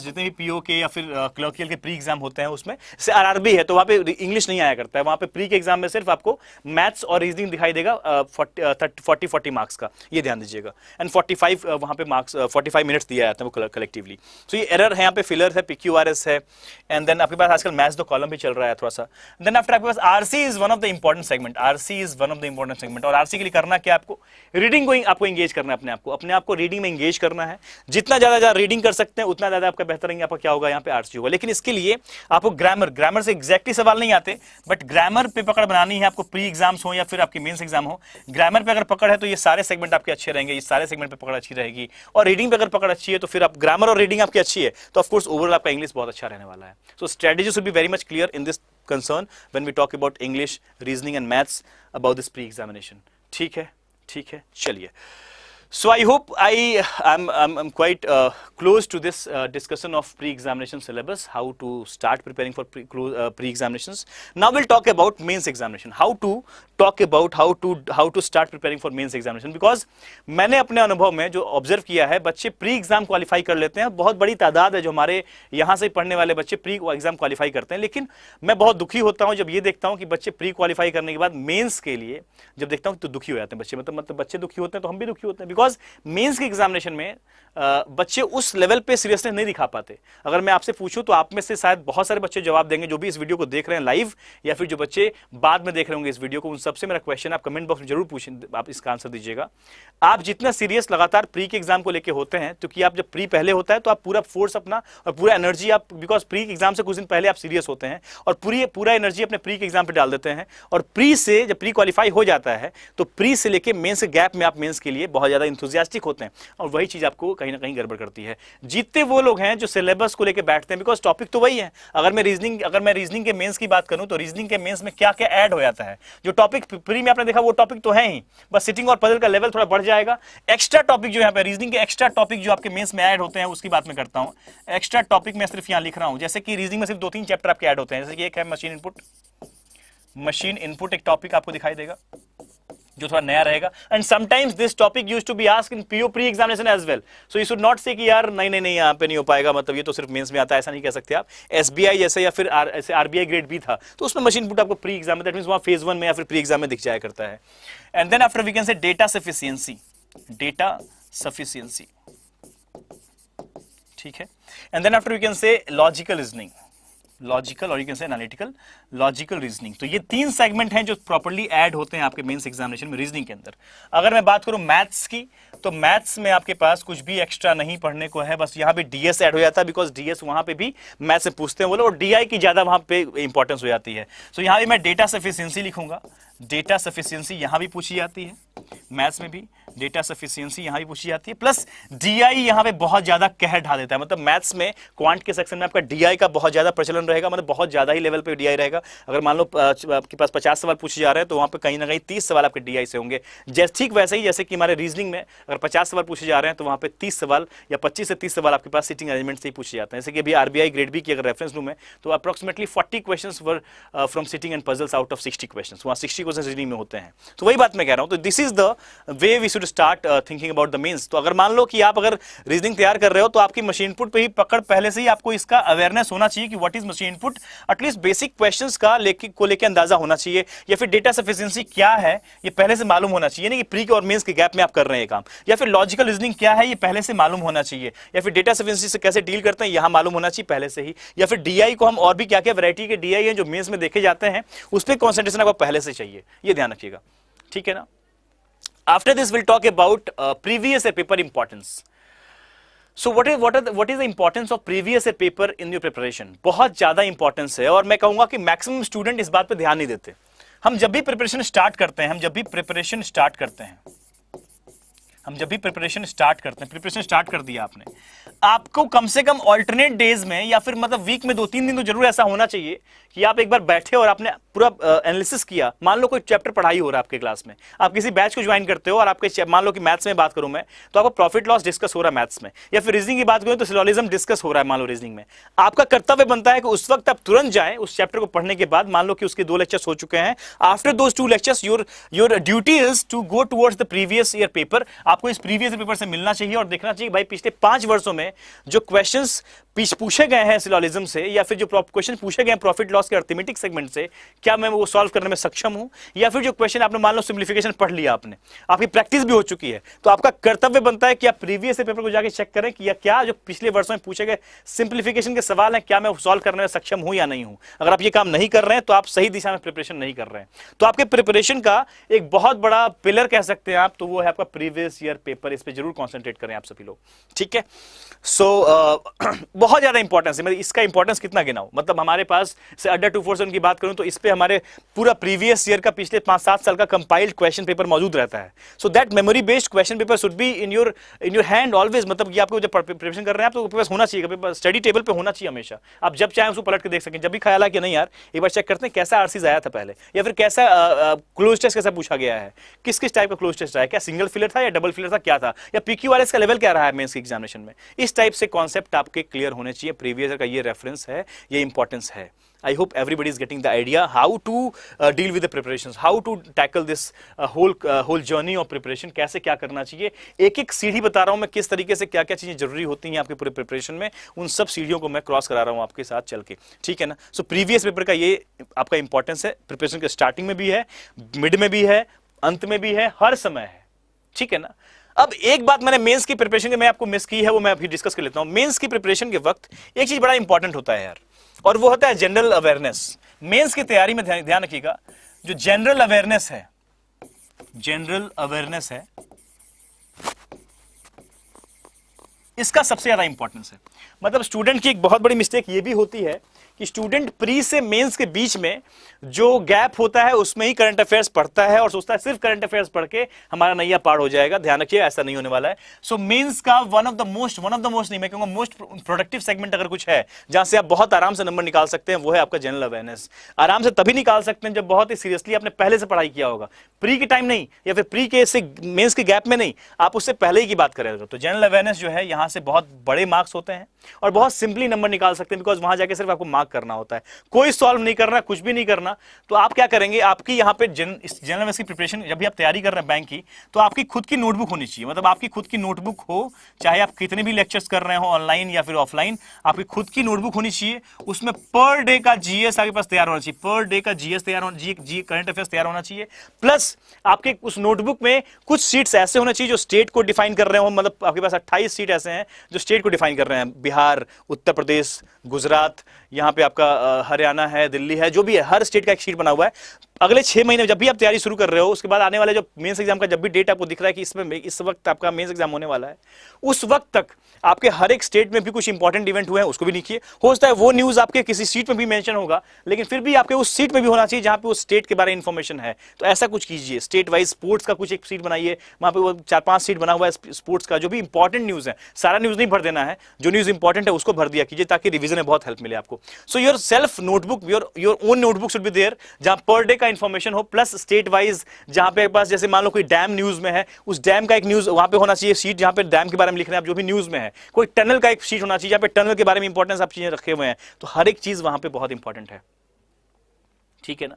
जितने भी पीओ के या फिर क्लर्कियल के प्री एग्जाम होते हैं उसमें से आरआरबी है तो वहाँ पे इंग्लिश नहीं आया करता है। वहाँ पे प्री के एग्जाम में सिर्फ आपको मैथ्स और रीजनिंग दिखाई देगा 40 मार्क्स का, ये ध्यान दीजिएगा। एंड 45 वहाँ पे मार्क्स 45 मिनट्स दिया जाता है वो कलेक्टिवली। सो ये एरर है, यहाँ पे फिलर है, PQRS है, एंड देन आपके पास आजकल मैथ्स द कॉलम भी चल रहा है थोड़ा सा। देन आफ्टर आपके पास RC is one of the important segment. RC is one of the important segment. और RC के लिए करना क्या, आपको रीडिंग को आपको एंगेज करना है, अपने आप को रीडिंग में एंगेज करना है। जितना ज्यादा रीडिंग कर सकते हैं उतना ज्यादा आपका बेहतर रहेंगे। आपका क्या होगा यहाँ पे RC होगा। लेकिन इसके लिए आपको ग्रामर से एग्जैक्टली सवाल नहीं आते, बट ग्रामर पे पकड़ बनानी है आपको, प्री एग्जाम्स हो या फिर आपके मेंस एग्जाम हो। ग्रामर पे अगर पकड़ है तो ये सारे सेगमेंट आपके अच्छे रहेंगे, ये सारे सेगमेंट पे पकड़ अच्छी रहेगी। और रीडिंग पे अगर पकड़ अच्छी है तो फिर आप ग्रामर और रीडिंग आपकी अच्छी है तो ऑफ कोर्स ओवरऑल आपका इंग्लिश बहुत अच्छा रहने वाला है। So strategy should be very much clear in this concern when we talk about English, reasoning and maths about this pre examination. ठीक है, चलिए। So I hope I'm quite close to this discussion of pre-examination syllabus, how to start preparing for pre-examinations. Now we'll talk about mains examination. How to start preparing for mains examination, because मैंने अपने अनुभव में जो observe किया है, बच्चे pre exam qualify कर लेते हैं। बहुत बड़ी तादाद है जो हमारे यहाँ से पढ़ने वाले बच्चे प्री एग्जाम क्वालिफाई करते हैं। लेकिन मैं बहुत दुखी होता हूँ जब ये देखता हूँ कि बच्चे प्री क्वालिफाई करने के बाद मेंस के लिए जब देखता हूँ तो दुखी हो जाते हैं बच्चे। मतलब बच्चे दुखी होते हैं तो हम भी दुखी होते हैं, बिकॉज बिकॉज मेंस के एग्जामिनेशन में बच्चे उस लेवल पे सीरियसनेस नहीं दिखा पाते। अगर मैं आपसे पूछूं तो आप में से शायद बहुत सारे बच्चे जवाब देंगे जो भी इस वीडियो को देख रहे हैं लाइव, या फिर जो बच्चे बाद में देख रहे होंगे इस वीडियो को, उन सबसे मेरा क्वेश्चन आप कमेंट बॉक्स में जरूर पूछें, आप इसका आंसर दीजिएगा। आप जितना सीरियस लगातार प्री के एग्जाम को लेकर होते हैं, क्योंकि आप जब प्री पहले होता है तो आप पूरा फोर्स अपना और पूरा एनर्जी आप, बिकॉज प्री के एग्जाम से कुछ दिन पहले आप सीरियस होते हैं और पूरा एनर्जी अपने प्री के एग्जाम पे डाल देते हैं, और प्री से जब प्री क्वालिफाई हो जाता है तो प्री से लेके मेंस के गैप में आप मेंस के लिए बहुत ज्यादा इंथुजियास्टिक होते हैं, और वही चीज आपको कहीं ना कहीं गड़बड़ करती है। जीतते वो लोग हैं जो सिलेबस को लेकर बैठते हैं, बिकॉज टॉपिक तो वही है। अगर मैं रीजनिंग के मेंस की बात करूं तो रीजनिंग के मेंस में क्या क्या ऐड हो जाता है, जो टॉपिक प्री में आपने देखा वो टॉपिक तो है ही, बस सिटिंग और पजल का लेवल थोड़ा बढ़ जाएगा। एक्स्ट्रा टॉपिक जो यहाँ पे रीजनिंग के एक्स्ट्रा टॉपिक जो आपके मेंस में ऐड होते हैं उसकी बात मैं करता हूं। एक्स्ट्रा टॉपिक मैं सिर्फ यहां लिख रहा हूं, जैसे कि रीजनिंग में सिर्फ 2-3 चैप्टर आपके ऐड होते हैं, जैसे कि एक है मशीन इनपुट एक टॉपिक आपको दिखाई देगा जो थोड़ा नया रहेगा, and sometimes this topic used to be asked in PO pre examination as well, so you should not say कि यार नहीं यहाँ पे नहीं हो पाएगा, मतलब ये तो सिर्फ मेंस में आता है, ऐसा नहीं कह सकते आप। एसबीआई जैसे या फिर ऐसे आरबीआई ग्रेड बी था तो उसमें मशीन इनपुट आपको प्री एग्जाम में, दैट मींस वहां फेज 1 में या फिर प्री एग्जाम में दिख जाया करता है। And then after we can say data sufficiency, ठीक है। And then after we can say logical reasoning, logical और you can say analytical, logical reasoning. तो ये 3 सेगमेंट हैं जो प्रॉपर्ली ऐड होते हैं आपके मेंस एग्जामिनेशन में रीजनिंग के अंदर। अगर मैं बात करूं मैथ्स की, तो मैथ्स में आपके पास कुछ भी एक्स्ट्रा नहीं पढ़ने को है, बस यहां पे डीएस ऐड हो जाता है, बिकॉज डीएस वहां पे भी मैथ्स से पूछते हैं वो लोग, और डीआई की ज्यादा वहां पे इंपॉर्टेंस हो जाती है। सो यहां भी मैं डेटा सफिशिएंसी लिखूंगा, डेटा सफिशिएंसी यहां भी पूछी जाती है, मैथ्स में भी डेटा सफिशिएंसी यहां भी पूछी जाती है, प्लस डीआई यहां पे बहुत ज्यादा कहर ढा देता है। मतलब मैथ्स में क्वांट के सेक्शन में आपका डीआई का बहुत ज्यादा प्रचलन रहेगा, मतलब बहुत ज्यादा ही लेवल पे डीआई रहेगा। अगर मान लो आपके पास 50 सवाल पूछे जा रहे हैं तो वहां पे कहीं ना कहीं 30 सवाल आपके डीआई से होंगे। ठीक वैसे ही जैसे कि हमारे रीजनिंग में अगर 50 सवाल पूछे जा रहे हैं तो वहां पे 30 सवाल या 25 से 30 सवाल आपके पास सिटिंग अरेंजमेंट से ही पूछे जाते हैं। जैसे कि अभी आरबीआई ग्रेड बी की अगर रेफरेंस लूं मैं, तो approximately 40 questions were from sitting and puzzles out of 60 questions, वहां 60 क्वेश्चंस रीजनिंग में होते हैं। तो वही बात मैं कह रहा हूं, तो this is the way we should start thinking about the mains. तो अगर मान लो कि आप अगर रीजनिंग तैयार कर रहे हो तो आपकी मशीन इनपुट पे ही पकड़ पहले से ही आपको इसका अवेयरनेस होना चाहिए कि what is machine input, at least basic questions का लेके अंदाजा होना चाहिए, या फिर डेटा सफिशिएंसी क्या है ये पहले से मालूम होना चाहिए, नहीं कि प्री और मेंस के गैप में आप कर रहे हैं काम, या फिर लॉजिकल रीजनिंग क्या है ये पहले से मालूम होना चाहिए, या फिर डेटा सफिशिएंसी से कैसे डील करते हैं यहां मालूम होना चाहिए पहले से ही, या फिर डीआई को हम और भी क्या क्या वैरायटी के डीआई हैं जो मेंस में देखे जाते हैं उस पर कॉन्सेंट्रेशन आपको पहले से चाहिए, ये ध्यान रखिएगा, ठीक है ना। After this, we'll talk about previous year paper importance. So what is the importance of previous year paper in your preparation? बहुत ज्यादा इंपॉर्टेंस है, और मैं कहूंगा कि मैक्सिमम स्टूडेंट इस बात पे ध्यान नहीं देते। हम जब भी प्रिपरेशन स्टार्ट करते हैं, प्रिपरेशन स्टार्ट कर दिया आपने, आपको कम से कम ऑल्टरनेट डेज में या फिर मतलब वीक में 2-3 दिन तो जरूर ऐसा होना चाहिए कि आप एक बार बैठे और आपने पूरा एनालिसिस किया। मान लो कोई चैप्टर पढ़ाई हो रहा है आपके क्लास में, आप किसी बैच को ज्वाइन करते हो और आपके मान लो कि मैथ्स में बात करूं मैं तो आपको प्रॉफिट लॉस डिस्कस हो रहा है मैथ्स में, या फिर रीजनिंग की बात करूं तो सिलोजिज्म डिस्कस हो रहा है मान लो रीजनिंग में। आपका कर्तव्य बनता है कि उस वक्त आप तुरंत जाएं उस चैप्टर को पढ़ने के बाद, मान लो कि उसके 2 लेक्चर्स हो चुके हैं, after those 2 lectures your duty is to go towards the previous year paper. आपको इस प्रीवियस ईयर पेपर से मिलना चाहिए और देखना चाहिए भाई पिछले 5 वर्षों में जो क्वेश्चंस पूछे गए हैं सिलोजिज्म से, या फिर जो क्वेश्चन पूछे गए प्रॉफिट लॉस के अर्थमेटिक सेगमेंट से, क्या मैं वो सॉल्व करने में सक्षम हूं, या फिर जो क्वेश्चन आपने मान लो सिंप्लीफिकेशन पढ़ लिया, आपने आपकी प्रैक्टिस भी हो चुकी है, तो आपका कर्तव्य बनता है कि आप प्रीवियस पेपर को जाके चेक करें कि क्या जो पिछले वर्षों में पूछे गए सिंप्लीफिकेशन के सवाल हैं क्या मैं सॉल्व करने में सक्षम हूं या नहीं हूं। अगर आप ये काम नहीं कर रहे हैं तो आप सही दिशा में प्रिपरेशन नहीं कर रहे हैं। तो आपके प्रिपरेशन का एक बहुत बड़ा पिलर कह सकते हैं आप, तो वो है आपका प्रीवियस ईयर पेपर। इस पर जरूर कॉन्सेंट्रेट करें आप सभी लोग, ठीक है। सो बहुत ज्यादा इंपॉर्टेंस है, मतलब इसका इंपॉर्टेंस कितना गिनाऊं, मतलब हमारे पास से अड्डा 247 की बात करूं तो इस पे हमारे पूरा प्रीवियस ईयर का पिछले 5-7 साल का कंपाइल्ड क्वेश्चन पेपर मौजूद रहता है। So that memory based question paper should be in your hand always, मतलब कि आपको जब प्रिपरेशन कर रहे हैं आप तो आपके पास होना चाहिए, स्टडी टेबल पे होना चाहिए हमेशा। आप जब चाहें उसको पलट के देख सकें, जब भी ख्याल आया कि नहीं यार एक बार चेक करते हैं कैसा आरसीज आया था पहले, या फिर कैसा क्लोज टेस्ट कैसा पूछा गया है, किस किस टाइप का क्लोज टेस्ट आया, क्या सिंगल फिलर था या डबल फिलर था, क्या था, या पीक्यूआरएस का लेवल क्या रहा है मेंस एग्जामिनेशन में। इस टाइप से कॉन्सेप्ट आपके क्लियर होने चाहिए। प्रीवियस ईयर का ये रेफरेंस है, ये इंपॉर्टेंस है। I hope everybody is getting the idea how to deal with the preparations, how to tackle this whole journey of preparation, कैसे क्या करना चाहिए। एक एक सीढ़ी बता रहा हूं मैं, किस तरीके से क्या क्या चीजें जरूरी होती हैं आपके पूरे प्रिपरेशन में, उन सब सीढ़ियों को मैं क्रॉस करा रहा हूं आपके साथ चल के, ठीक है ना। सो प्रीवियस पेपर का ये आपका इंपॉर्टेंस है, प्रिपरेशन के स्टार्टिंग में भी है, मिड में भी है, अंत में भी है, हर समय है, ठीक है ना। अब एक बात मैंने मेंस की प्रिपरेशन के मैं आपको मिस की है, वो मैं अभी डिस्कस कर लेता हूं। मेंस की प्रिपरेशन के वक्त एक चीज बड़ा इंपॉर्टेंट होता है यार, और वो होता है जनरल अवेयरनेस। मेंस की तैयारी में ध्यान रखिएगा, जो जनरल अवेयरनेस है, जनरल अवेयरनेस है, इसका सबसे ज्यादा इंपॉर्टेंस है। मतलब स्टूडेंट की एक बहुत बड़ी मिस्टेक ये भी होती है कि स्टूडेंट प्री से मेंस के बीच में जो गैप होता है उसमें ही करंट अफेयर्स पढ़ता है और सोचता है सिर्फ करंट अफेयर्स पढ़ के हमारा नैया पार हो जाएगा। ध्यान रखिए, ऐसा नहीं होने वाला है। सो मेंस का वन ऑफ द मोस्ट नहीं, मैं कहूंगा मोस्ट प्रोडक्टिव सेगमेंट अगर कुछ है जहां से आप बहुत आराम से नंबर निकाल सकते हैं, वो है आपका जनरल अवेयरनेस। आराम से तभी निकाल सकते हैं जब बहुत ही सीरियसली आपने पहले से पढ़ाई किया होगा, प्री के टाइम नहीं, या फिर प्री के से मेंस के गैप में नहीं, आप उससे पहले ही की बात करें। तो जनरल अवेयरनेस जो है यहां से बहुत बड़े मार्क्स होते हैं और बहुत सिंपली नंबर निकाल सकते हैं, बिकॉज वहां जाके सिर्फ आपको मार्क करना होता है, कोई सॉल्व नहीं करना, कुछ भी नहीं करना। तो आप क्या करेंगे, आपकी यहाँ पे जनरल अवेयरनेस की प्रिपरेशन जब भी आप तैयारी कर रहे हैं बैंक की, तो आपकी खुद की नोटबुक होनी चाहिए। मतलब आपकी खुद की नोटबुक हो, चाहे आप कितने भी लेक्चर्स कर रहे हो ऑनलाइन या फिर ऑफलाइन, आपकी खुद की नोटबुक होनी चाहिए। उसमें पर डे का जीएस आपके पास तैयार होना चाहिए, पर डे का जीएस तैयार होना, जी करंट अफेयर्स तैयार होना चाहिए। प्लस आपके उस नोटबुक में कुछ सीट्स ऐसे होने चाहिए जो स्टेट को डिफाइन कर रहे हो। मतलब आपके पास 28 सीट ऐसे हैं जो स्टेट को डिफाइन कर रहे हैं, बिहार, उत्तर प्रदेश, गुजरात, यहाँ पे आपका हरियाणा है, दिल्ली है, जो भी है, हर स्टेट का एक शीट बना हुआ है। अगले 6 महीने जब भी आप तैयारी शुरू कर रहे हो, उसके बाद आने वाले जो मेंस एग्जाम का जब भी डेट आपको दिख रहा है कि इसमें इस वक्त आपका मेंस एग्जाम होने वाला है, उस वक्त तक आपके हर एक स्टेट में भी कुछ इंपॉर्टेंट इवेंट हुए हैं उसको भी लिखिए। हो सकता है वो न्यूज आपके किसी सीट में भी मेंशन होगा, लेकिन फिर भी आपके उस सीट में भी होना चाहिए जहां पे उस स्टेट के बारे में इंफॉर्मेशन है। तो ऐसा कुछ कीजिए, स्टेट वाइज स्पोर्ट्स का कुछ एक सीट बनाइए, वहां पे वो 4-5 सीट बना हुआ है स्पोर्ट्स का। जो भी इंपॉर्टेंट न्यूज है, सारा न्यूज नहीं भर देना है, जो न्यूज इंपॉर्टेंट है उसको भर दिया कीजिए, ताकि रिवीजन में बहुत हेल्प मिले आपको। So your self notebook, your own notebook should be there, जहां पर डे का इंफॉर्मेशन हो, प्लस स्टेट वाइज जहां पे पास, जैसे मान लो कोई डैम न्यूज में है, उस डैम का एक न्यूज वहां पे होना चाहिए, सीट जहां पे डैम के बारे में लिख रहे हैं आप, जो भी न्यूज में है। कोई टनल का एक सीट होना चाहिए जहां पे टनल के बारे में इंपॉर्टेंस आप चीजें रखे हुए हैं। तो हर एक चीज वहां पे बहुत इंपॉर्टेंट है, ठीक है ना।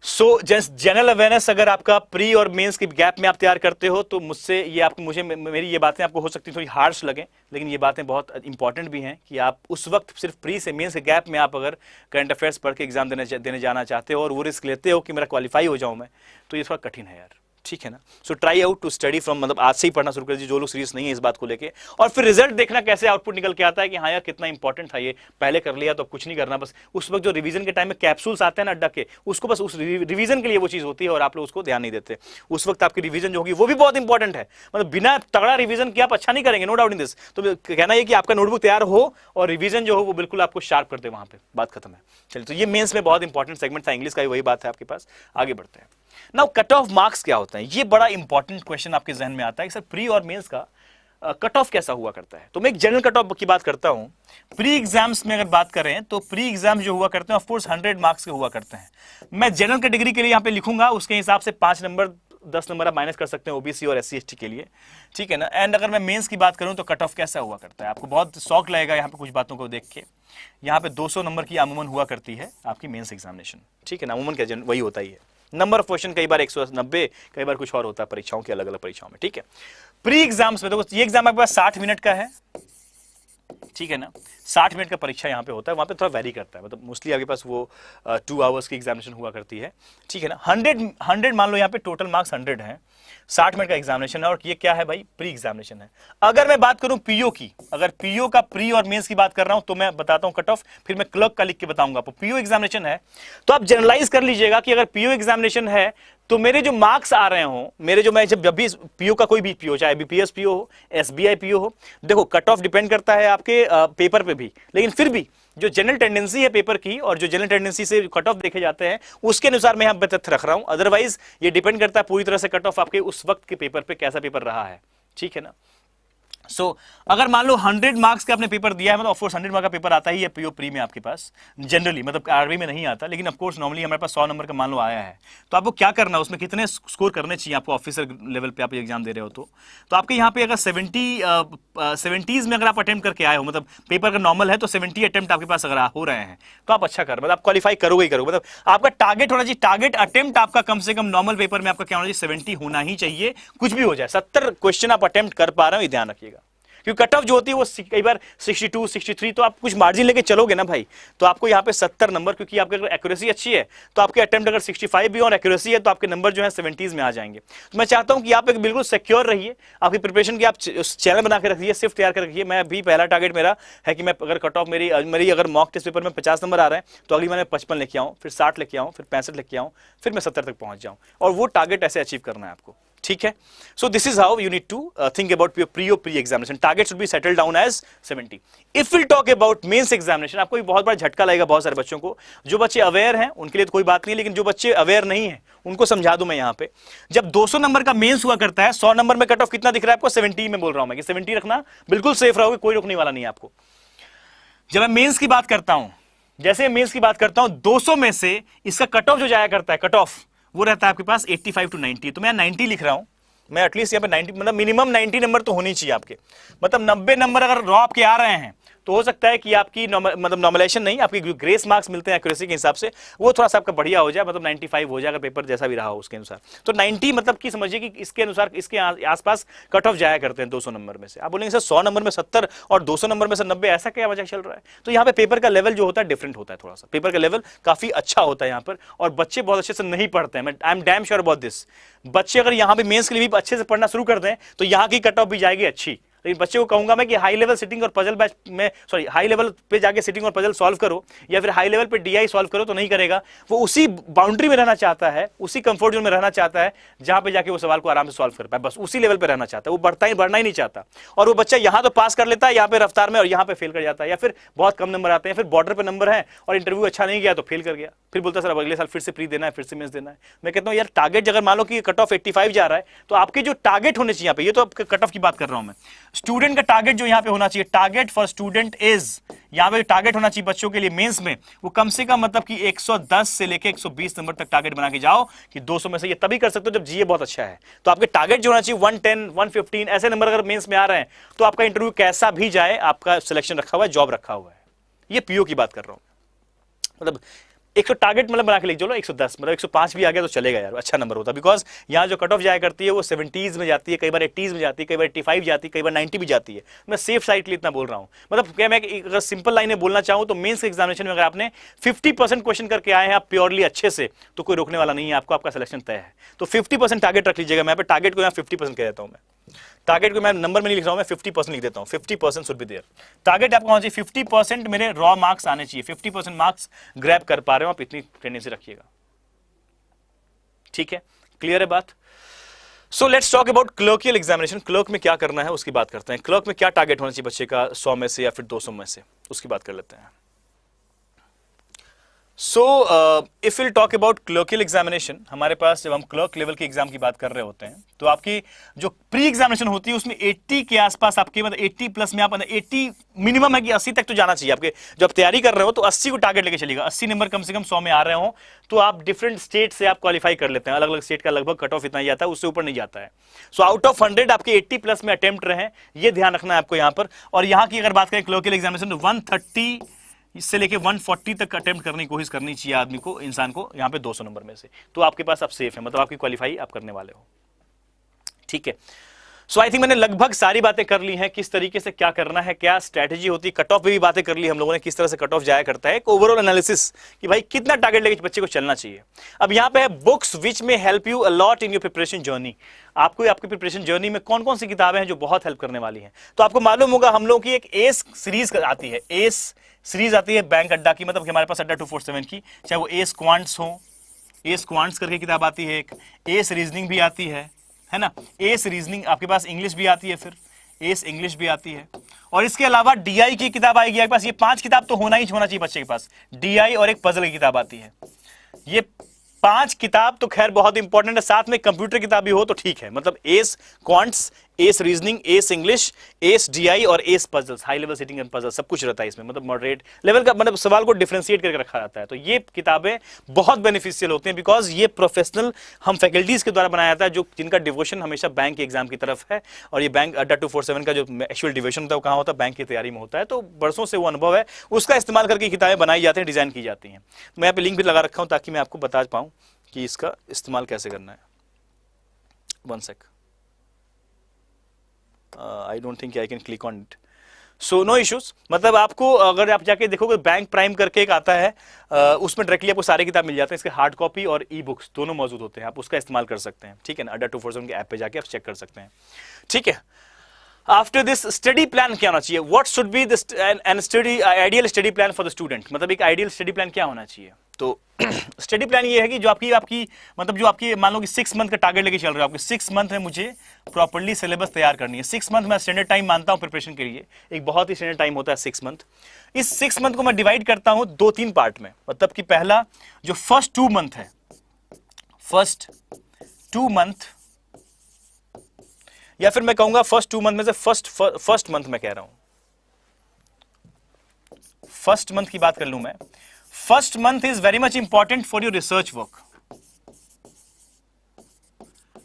सो जनरल अवेयरनेस अगर आपका प्री और मेंस के गैप में आप तैयार करते हो, तो मुझसे ये आपको, मेरी ये बातें आपको हो सकती थोड़ी हार्श लगे, लेकिन ये बातें बहुत इंपॉर्टेंट भी हैं कि आप उस वक्त सिर्फ प्री से मेंस के गैप में आप अगर करंट अफेयर्स पढ़ के एग्जाम देने जाना चाहते हो और वो रिस्क लेते हो कि मेरा क्वालिफाई हो जाऊं मैं, तो ये थोड़ा कठिन है यार, ठीक है ना। So try out to study from, मतलब आज से ही पढ़ना शुरू कर दीजिए जो लोग सीरियस नहीं है इस बात को लेके, और फिर रिजल्ट देखना कैसे आउटपुट निकल के आता है कि हाँ यार कितना इंपॉर्टेंट था ये, पहले कर लिया तो कुछ नहीं करना। बस उस वक्त जो रिवीजन के टाइम में कैप्सूल्स आते हैं ना अड्डा के, उसको बस उस रिवीजन के लिए वो चीज होती है और आप लोग उसको ध्यान नहीं देते। उस वक्त आपकी रिवीजन जो होगी वो भी बहुत इंपॉर्टेंट है। मतलब बिना तगड़ा रिवीजन किया आप अच्छा नहीं करेंगे, नो डाउट इन दिस। तो कहना है कि आपका नोटबुक तैयार हो और रिवीजन जो हो वो बिल्कुल आपको शार्प कर दे, वहां पे बात खत्म है। चलिए, तो ये मेंस में बहुत इंपॉर्टेंट सेगमेंट था, इंग्लिश का भी वही बात है आपके पास। आगे बढ़ते हैं। नाउ कट ऑफ मार्क्स क्या होता है, ये बड़ा इंपॉर्टेंट क्वेश्चन आपके जहन में आता है कि सर प्री और मेंस का कट ऑफ कैसा हुआ करता है। तो मैं एक जनरल कट ऑफ की बात करता हूं। प्री एग्जाम्स में अगर बात करें तो प्री एग्जाम जो हुआ करते हैं ऑफ कोर्स 100 मार्क्स के हुआ करते हैं। मैं जनरल कैटेगरी के लिए यहां पे लिखूंगा, उसके हिसाब से 5 नंबर 10 नंबर आप माइनस कर सकते हैं ओबीसी और SC ST के लिए, ठीक है ना। एंड अगर मैं मेंस की बात करूं तो कट ऑफ कैसा हुआ करता है, आपको बहुत शौक लगेगा यहाँ पे कुछ बातों को देख के। यहाँ पे 200 नंबर की अमूमन हुआ करती है आपकी मेंस एग्जामिनेशन, ठीक है ना। अमूमन क्या वही होता ही है, नंबर ऑफ क्वेश्चन कई बार 190, कई बार कुछ और होता है परीक्षाओं की, अलग अलग परीक्षाओं में, ठीक है। प्री एग्जाम्स में देखो, ये एग्जाम आपके पास 60 मिनट का है, ठीक है ना। 60 मिनट का परीक्षा यहाँ पे होता है, वहां पे थोड़ा वेरी करता है, मतलब मोस्टली आपके पास वो 2 आवर्स की एग्जामिनेशन हुआ करती है, ठीक है ना। 100 मान लो यहाँ पे टोटल मार्क्स 100 है, 60 मिनट का एग्जामिनेशन है, और ये क्या है भाई, प्री एग्जामिनेशन है। अगर मैं बात करूं पीओ की, अगर पीओ का प्री और मेंस की बात कर रहा हूं तो मैं बताता हूं कट ऑफ, फिर मैं क्लर्क का लिख के बताऊंगा आपको। पीओ एग्जामिनेशन है तो आप जनरलाइज कर लीजिएगा कि अगर पीओ एग्जामिनेशन है तो मेरे जो मार्क्स आ रहे हो, मेरे जो, मैं जब भी पीओ का कोई भी पीओ, चाहे बीपीएस पीओ हो, एसबीआई पीओ हो, देखो कट ऑफ डिपेंड करता है आपके पेपर पे भी, लेकिन फिर भी जो जनरल टेंडेंसी है पेपर की और जो जनरल टेंडेंसी से कट ऑफ देखे जाते हैं उसके अनुसार मैं यहाँ पे तथ्य रख रहा हूं। अदरवाइज ये डिपेंड करता है पूरी तरह से कट ऑफ आपके उस वक्त के पेपर पे कैसा पेपर रहा है, ठीक है ना। सो अगर मान लो 100 मार्क्स का आपने पेपर दिया है, मतलब ऑफ कोर्स 100 मार्क का पेपर आता ही है पीओ प्री में आपके पास जनरली, मतलब आरबी में नहीं आता, लेकिन ऑफ कोर्स नॉर्मली हमारे पास 100 नंबर का मान लो आया है, तो आपको क्या करना है, उसमें कितने स्कोर करने चाहिए आपको ऑफिसर लेवल पे आप एग्जाम दे रहे हो तो आपके यहाँ पे अगर 70s में अगर आप अटेम्प्ट करके आए हो, मतलब पेपर अगर नॉर्मल है तो 70 अटेम्प्ट आपके पास अगर हो रहे हैं तो आप अच्छा कर, मतलब आप क्वालिफाई करोगे ही करोगे। मतलब आपका टारगेट होना चाहिए, टारगेट अटेम्प्ट आपका कम से कम नॉर्मल पेपर में आपका क्या होना चाहिए, 70 होना ही चाहिए, कुछ भी हो जाए। 70 क्वेश्चन आप अटेम्प्ट कर पा रहे हो, ध्यान रखिएगा। क्योंकि कट ऑफ जो होती है वो कई बार 62, 63, तो आप कुछ मार्जिन लेके चलोगे ना भाई, तो आपको यहाँ पे 70 नंबर, क्योंकि आपकी अगर एक्यूरेसी अच्छी है तो आपके अटेम्प्ट अगर 65 भी और एक्यूरेसी है तो आपके नंबर जो है 70s में आ जाएंगे। तो मैं चाहता हूं कि आप एक बिल्कुल सिक्योर रहिए आपकी प्रिपरेशन की, आप चैनल बना के रखिए, सिर्फ तैयार कर रखिए। मैं भी पहला टारगेट मेरा है कि मैं अगर कट ऑफ मेरी अगर मॉक टेस्ट पेपर में 50 नंबर आ रहे हैं तो अगली बार मैं 55 लेके आऊं, फिर 60 लेके आऊं, फिर 65 लेके आऊं, फिर मैं 70 तक पहुंच जाऊं, और वो टारगेट ऐसे अचीव करना है आपको, ठीक है। So this is how you need to think about your pre examination. Target should be settled down as 70। If will talk about mains examination, आपको भी बहुत बड़ा झटका लगेगा बहुत सारे बच्चों को। जो बच्चे अवेयर हैं उनके लिए तो कोई बात नहीं, लेकिन जो बच्चे अवेयर नहीं है उनको समझा दूं मैं यहाँ पे। जब 200 नंबर का मेंस हुआ करता है, 100 नंबर में कट ऑफ कितना दिख रहा है आपको? 70 में बोल रहा हूं मैं कि 70 रखना, बिल्कुल सेफ रहोगे, कोई रोकने वाला नहीं है आपको। जब मैं मेंस की बात करता हूं, जैसे मेंस की बात करता हूं, 200 में से इसका कट ऑफ जो जाया करता है, कट ऑफ वो रहता है आपके पास 85 टू 90। तो मैं 90 लिख रहा हूं, मैं एटलीस्ट यहाँ पे 90, मतलब मिनिमम 90 नंबर तो होनी चाहिए आपके। मतलब 90 नंबर अगर रॉ आपके आ रहे हैं तो हो सकता है कि आपकी मतलब नॉर्मलाइजेशन नहीं, आपकी ग्रेस मार्क्स मिलते हैं एक्यूरेसी के हिसाब से, वो थोड़ा सा आपका बढ़िया हो जाए, मतलब 95 हो जाए अगर पेपर जैसा भी रहा हो उसके अनुसार। तो 90 मतलब कि समझिए कि इसके अनुसार इसके आसपास कट ऑफ जाया करते हैं 200 नंबर में से। आप बोलेंगे सर 100 नंबर में 70 और 200 नंबर में से 90, ऐसा क्या वजह चल रहा है? तो यहाँ पे पेपर का लेवल जो होता है डिफरेंट होता है, थोड़ा सा पेपर का लेवल काफी अच्छा होता है यहाँ पर, और बच्चे बहुत अच्छे से नहीं पढ़ते हैं। I am damn sure about this. बच्चे अगर यहाँ पे मेंस के लिए भी अच्छे से पढ़ना शुरू कर दें तो यहाँ की कट ऑफ भी जाएगी अच्छी। लेकिन बच्चे को कहूंगा मैं कि हाई लेवल सिटिंग और पजल बैच में, सॉरी, हाई लेवल पे जाके सिटिंग और पजल सॉल्व करो, या फिर हाई लेवल पे डीआई सॉल्व करो, तो नहीं करेगा। वो उसी बाउंड्री में रहना चाहता है, उसी कंफर्ट जोन में रहना चाहता है जहां पे जाके वो सवाल को आराम से सॉल्व कर पाए, बस उसी लेवल पे रहना चाहता है, वो बढ़ना ही नहीं चाहता। और वो बच्चा यहाँ तो पास कर लेता है यहाँ पे रफ्तार में, और यहाँ पे फेल कर जाता है, या फिर बहुत कम नंबर आते हैं, फिर बॉर्डर पे नंबर है और इंटरव्यू अच्छा नहीं गया तो फेल कर गया, फिर बोलता सर अब अगले साल फिर से प्री देना है, फिर से मेंस देना है। मैं कहता हूँ यार टारगेट अगर मान लो कि कट ऑफ 85 जा रहा है तो आपके जो टारगेट होने चाहिए यहाँ पे, ये तो कट ऑफ की बात कर रहा हूं मैं, स्टूडेंट का टारगेट जो यहाँ पे होना चाहिए, टारगेट फॉर स्टूडेंट इज, यहाँ पे टारगेट होना चाहिए बच्चों के लिए मेंस में, वो कम से कम मतलब कि 110 से लेके 120 नंबर तक टारगेट बना के जाओ कि 200 में से। ये तभी कर सकते हो जब जीए बहुत अच्छा है। तो आपके टारगेट जो होना चाहिए 110, 115 ऐसे नंबर अगर मेंस में आ रहे हैं तो आपका इंटरव्यू कैसा भी जाए, आपका सिलेक्शन रखा हुआ है, जॉब रखा हुआ है। ये पीओ की बात कर रहा हूं। मतलब एक तो टारगेट मतलब बना के लिख, चलो 110, मतलब 105 भी आ गया तो चलेगा यार, अच्छा नंबर होता है। बिकॉज यहाँ जो कट ऑफ जाया करती है वो 70s में जाती है, कई बार 80s में जाती है, कई बार 85 जाती है, कई बार 90 भी जाती है। मैं सेफ साइड के लिए इतना बोल रहा हूँ। मतलब क्या मैं अगर सिंपल लाइन में बोलना चाहूँ तो मेंस एग्जामिनेशन में अगर आपने 50% क्वेश्चन करके आए हैं आप प्योरली अच्छे से, तो कोई रोकने वाला नहीं है आपको, आपका सिलेक्शन तय है। तो 50% टारगेट रख लीजिएगा। मैं टारगेट को यहाँ 50% कह देता हूँ। मैं टारगेट को मैं नंबर में नहीं लिख रहा हूं, मैं 50% लिख देता हूं। 50% शुड बी देयर। टारगेट आपको होना चाहिए 50% मेरे रॉ मार्क्स आने चाहिए, 50% मार्क्स ग्रैब कर पा रहे हो आप, इतनी टेंडेंसी रखिएगा, ठीक है? क्लियर है बात? So let's talk about clerical examination. Clerk में क्या करना है उसकी बात करते हैं। क्लर्क में क्या टारगेट होना चाहिए बच्चे का 100 में से या फिर 200 में से, उसकी बात कर लेते हैं। So if will talk about clerical examination, हमारे पास जब हम क्लर्क लेवल के एग्जाम की बात कर रहे होते हैं तो आपकी जो प्री एग्जामिनेशन होती है उसमें 80 के आसपास आपके, मतलब 80 प्लस में आप 80 मिनिमम है कि 80 तक तो जाना चाहिए आपके। जब तैयारी कर रहे हो तो 80 को टारगेट लेके चलिएगा। 80 नंबर कम से कम 100 में आ रहे हो तो आप डिफरेंट स्टेट से आप क्वालिफाई कर लेते हैं। अलग अलग स्टेट का लगभग कट ऑफ इतना ही आता है, उससे ऊपर नहीं जाता है। सो आउट ऑफ 100 आपके 80 प्लस में अटेम्प्ट रहे, ये ध्यान रखना है आपको यहाँ पर। और यहाँ की अगर बात करें क्लर्कियल एग्जामिनेशन तो 130 इससे लेके 140 तक अटेम्प्ट करने की कोशिश करनी चाहिए आदमी को, इंसान को, यहाँ पे 200 नंबर में से। तो आपके पास आप सेफ है, मतलब आपकी क्वालिफाई आप करने वाले हो, ठीक है? सो आई थिंक मैंने लगभग सारी बातें कर ली हैं, किस तरीके से क्या करना है, क्या स्ट्रैटेजी होती है। कट ऑफ पे भी बातें कर ली हम लोगों ने, किस तरह से कट ऑफ जाया करता है, एक ओवरऑल एनालिसिस कि भाई कितना टारगेट लेके बच्चे को चलना चाहिए। अब यहाँ पे है बुक्स विच में help you a lot in your preparation journey. आपको आपकी प्रिपरेशन जर्नी में कौन कौन सी किताबें हैं जो बहुत हेल्प करने वाली हैं। तो आपको मालूम होगा हम लोगों की एक एस सीरीज आती है, एस सीरीज आती है बैंक अड्डा की, मतलब कि हमारे पास अड्डा 247 की, चाहे वो एस क्वांट्स हो, एस क्वांट्स करके किताब आती है, एक एस रीजनिंग भी आती है ना, एस रीजनिंग आपके पास इंग्लिश भी आती है, फिर एस इंग्लिश भी आती है, और इसके अलावा डीआई की किताब आएगी आपके पास। ये 5 किताब तो होना ही चाहिए बच्चे के पास, डीआई और एक पजल की किताब आती है। ये 5 किताब तो खैर बहुत इंपॉर्टेंट है, साथ में कंप्यूटर किताब भी हो तो ठीक है। मतलब as quants, as reasoning, as English, as DI और as puzzles, high level sitting and puzzle, सब कुछ रहता है इसमें। मतलब मॉडरेट लेवल का, मतलब सवाल को डिफरेंशिएट करके रखा जाता है। तो ये किताबें बहुत बेनिफिशियल होती हैं, बिकॉज ये प्रोफेशनल हम फैकल्टीज के द्वारा बनाया जाता है, जो जिनका डिवोशन हमेशा बैंक के एग्जाम की तरफ है। और ये बैंक अड्डा 247 का जो एक्चुअल डिवोशन होता है वो कहाँ होता है? बैंक की तैयारी में होता है। तो बरसों से वो अनुभव है, उसका इस्तेमाल करके किताबें बनाई जाती हैं, डिजाइन की जाती हैं। मैं यहाँ पे लिंक भी लगा रखा हूँ ताकि मैं आपको बता पाऊँ कि इसका इस्तेमाल कैसे करना है। 1 sec. I don't think I can click on it. So no issues, मतलब आपको अगर आप जाके देखोगे बैंक प्राइम करके एक आता है, उसमें डायरेक्टली आपको सारे किताब मिल जाते हैं, इसके हार्ड कॉपी और ई बुक्स दोनों मौजूद होते हैं, आप उसका इस्तेमाल कर सकते हैं, ठीक है ना। अड्डा 247 के ऐप पे जाके आप चेक कर सकते हैं, ठीक है। आफ्टर दिस स्टडी प्लान क्या होना चाहिए, what should be an study ideal study plan for the student, मतलब एक आइडियल स्टडी प्लान क्या होना चाहिए। तो स्टडी प्लान ये है कि जो आपकी मतलब जो आपकी मान लो कि 6 मंथ का टारगेट लेके चल रहे हो, आपके 6 मंथ में मुझे प्रॉपर्ली सिलेबस तैयार करनी है। 6 मंथ मैं स्टैंडर्ड टाइम मानता हूं प्रिपरेशन के लिए, एक बहुत ही स्टैंडर्ड टाइम होता है 6 मंथ। इस 6 मंथ को मैं डिवाइड करता हूं 2-3 पार्ट में, मतलब कि पहला जो फर्स्ट 2 मंथ है, फर्स्ट 2 मंथ, या फिर मैं कहूंगा फर्स्ट 2 मंथ में से फर्स्ट मंथ मैं कह रहा हूं, फर्स्ट मंथ की बात कर लूं मैं। First month is very much important for your research work.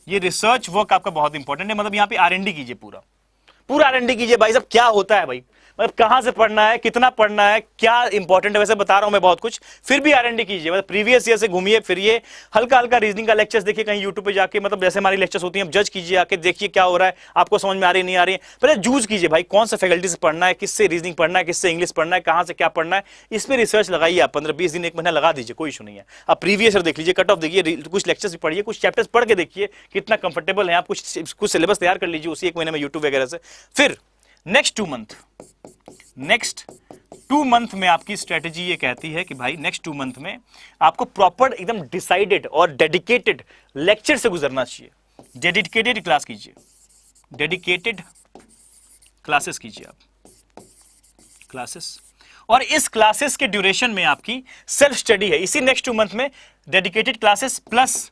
ये रिसर्च वर्क आपका बहुत इंपॉर्टेंट है, मतलब यहां पे R&D कीजिए, पूरा R&D कीजिए भाई साहब। क्या होता है भाई, मतलब कहां से पढ़ना है, कितना पढ़ना है, क्या इंपॉर्टेंट है, वैसे बता रहा हूं मैं बहुत कुछ, फिर भी R&D कीजिए, मतलब प्रीवियस ईयर से घूमिए फिरिए, हल्का हल्का रीजनिंग का लेक्चर्स देखिए कहीं यूट्यूब पे जाके, मतलब जैसे हमारी लेक्चर्स होती हैं, जज कीजिए आके, देखिए क्या हो रहा है, आपको समझ में आ रही है नहीं आ रही है, पहले जूझ कीजिए भाई कौन सा फैकल्टी से पढ़ना है, किससे रीजनिंग पढ़ना है, किससे इंग्लिश पढ़ना है, कहां से क्या पढ़ना है, इस पर रिसर्च लगाइए आप। 15-20 दिन 1 महीना लगा दीजिए, कोई इशू नहीं है। आप प्रीवियस ईयर देख लीजिए, कट ऑफ देखिए, कुछ लेक्चर्स भी पढ़िए, कुछ चैप्टर्स पढ़ के देखिए कितना कंफर्टेबल है आप, कुछ सिलेबस तैयार कर लीजिए उसी 1 महीने में यूट्यूब वगैरह से। फिर नेक्स्ट 2 मंथ में आपकी स्ट्रेटेजी ये कहती है कि भाई नेक्स्ट 2 मंथ में आपको प्रॉपर एकदम डिसाइडेड और डेडिकेटेड लेक्चर से गुजरना चाहिए। डेडिकेटेड क्लास कीजिए, डेडिकेटेड क्लासेस कीजिए आप, क्लासेस, और इस क्लासेस के ड्यूरेशन में आपकी सेल्फ स्टडी है। इसी नेक्स्ट 2 मंथ में dedicated classes plus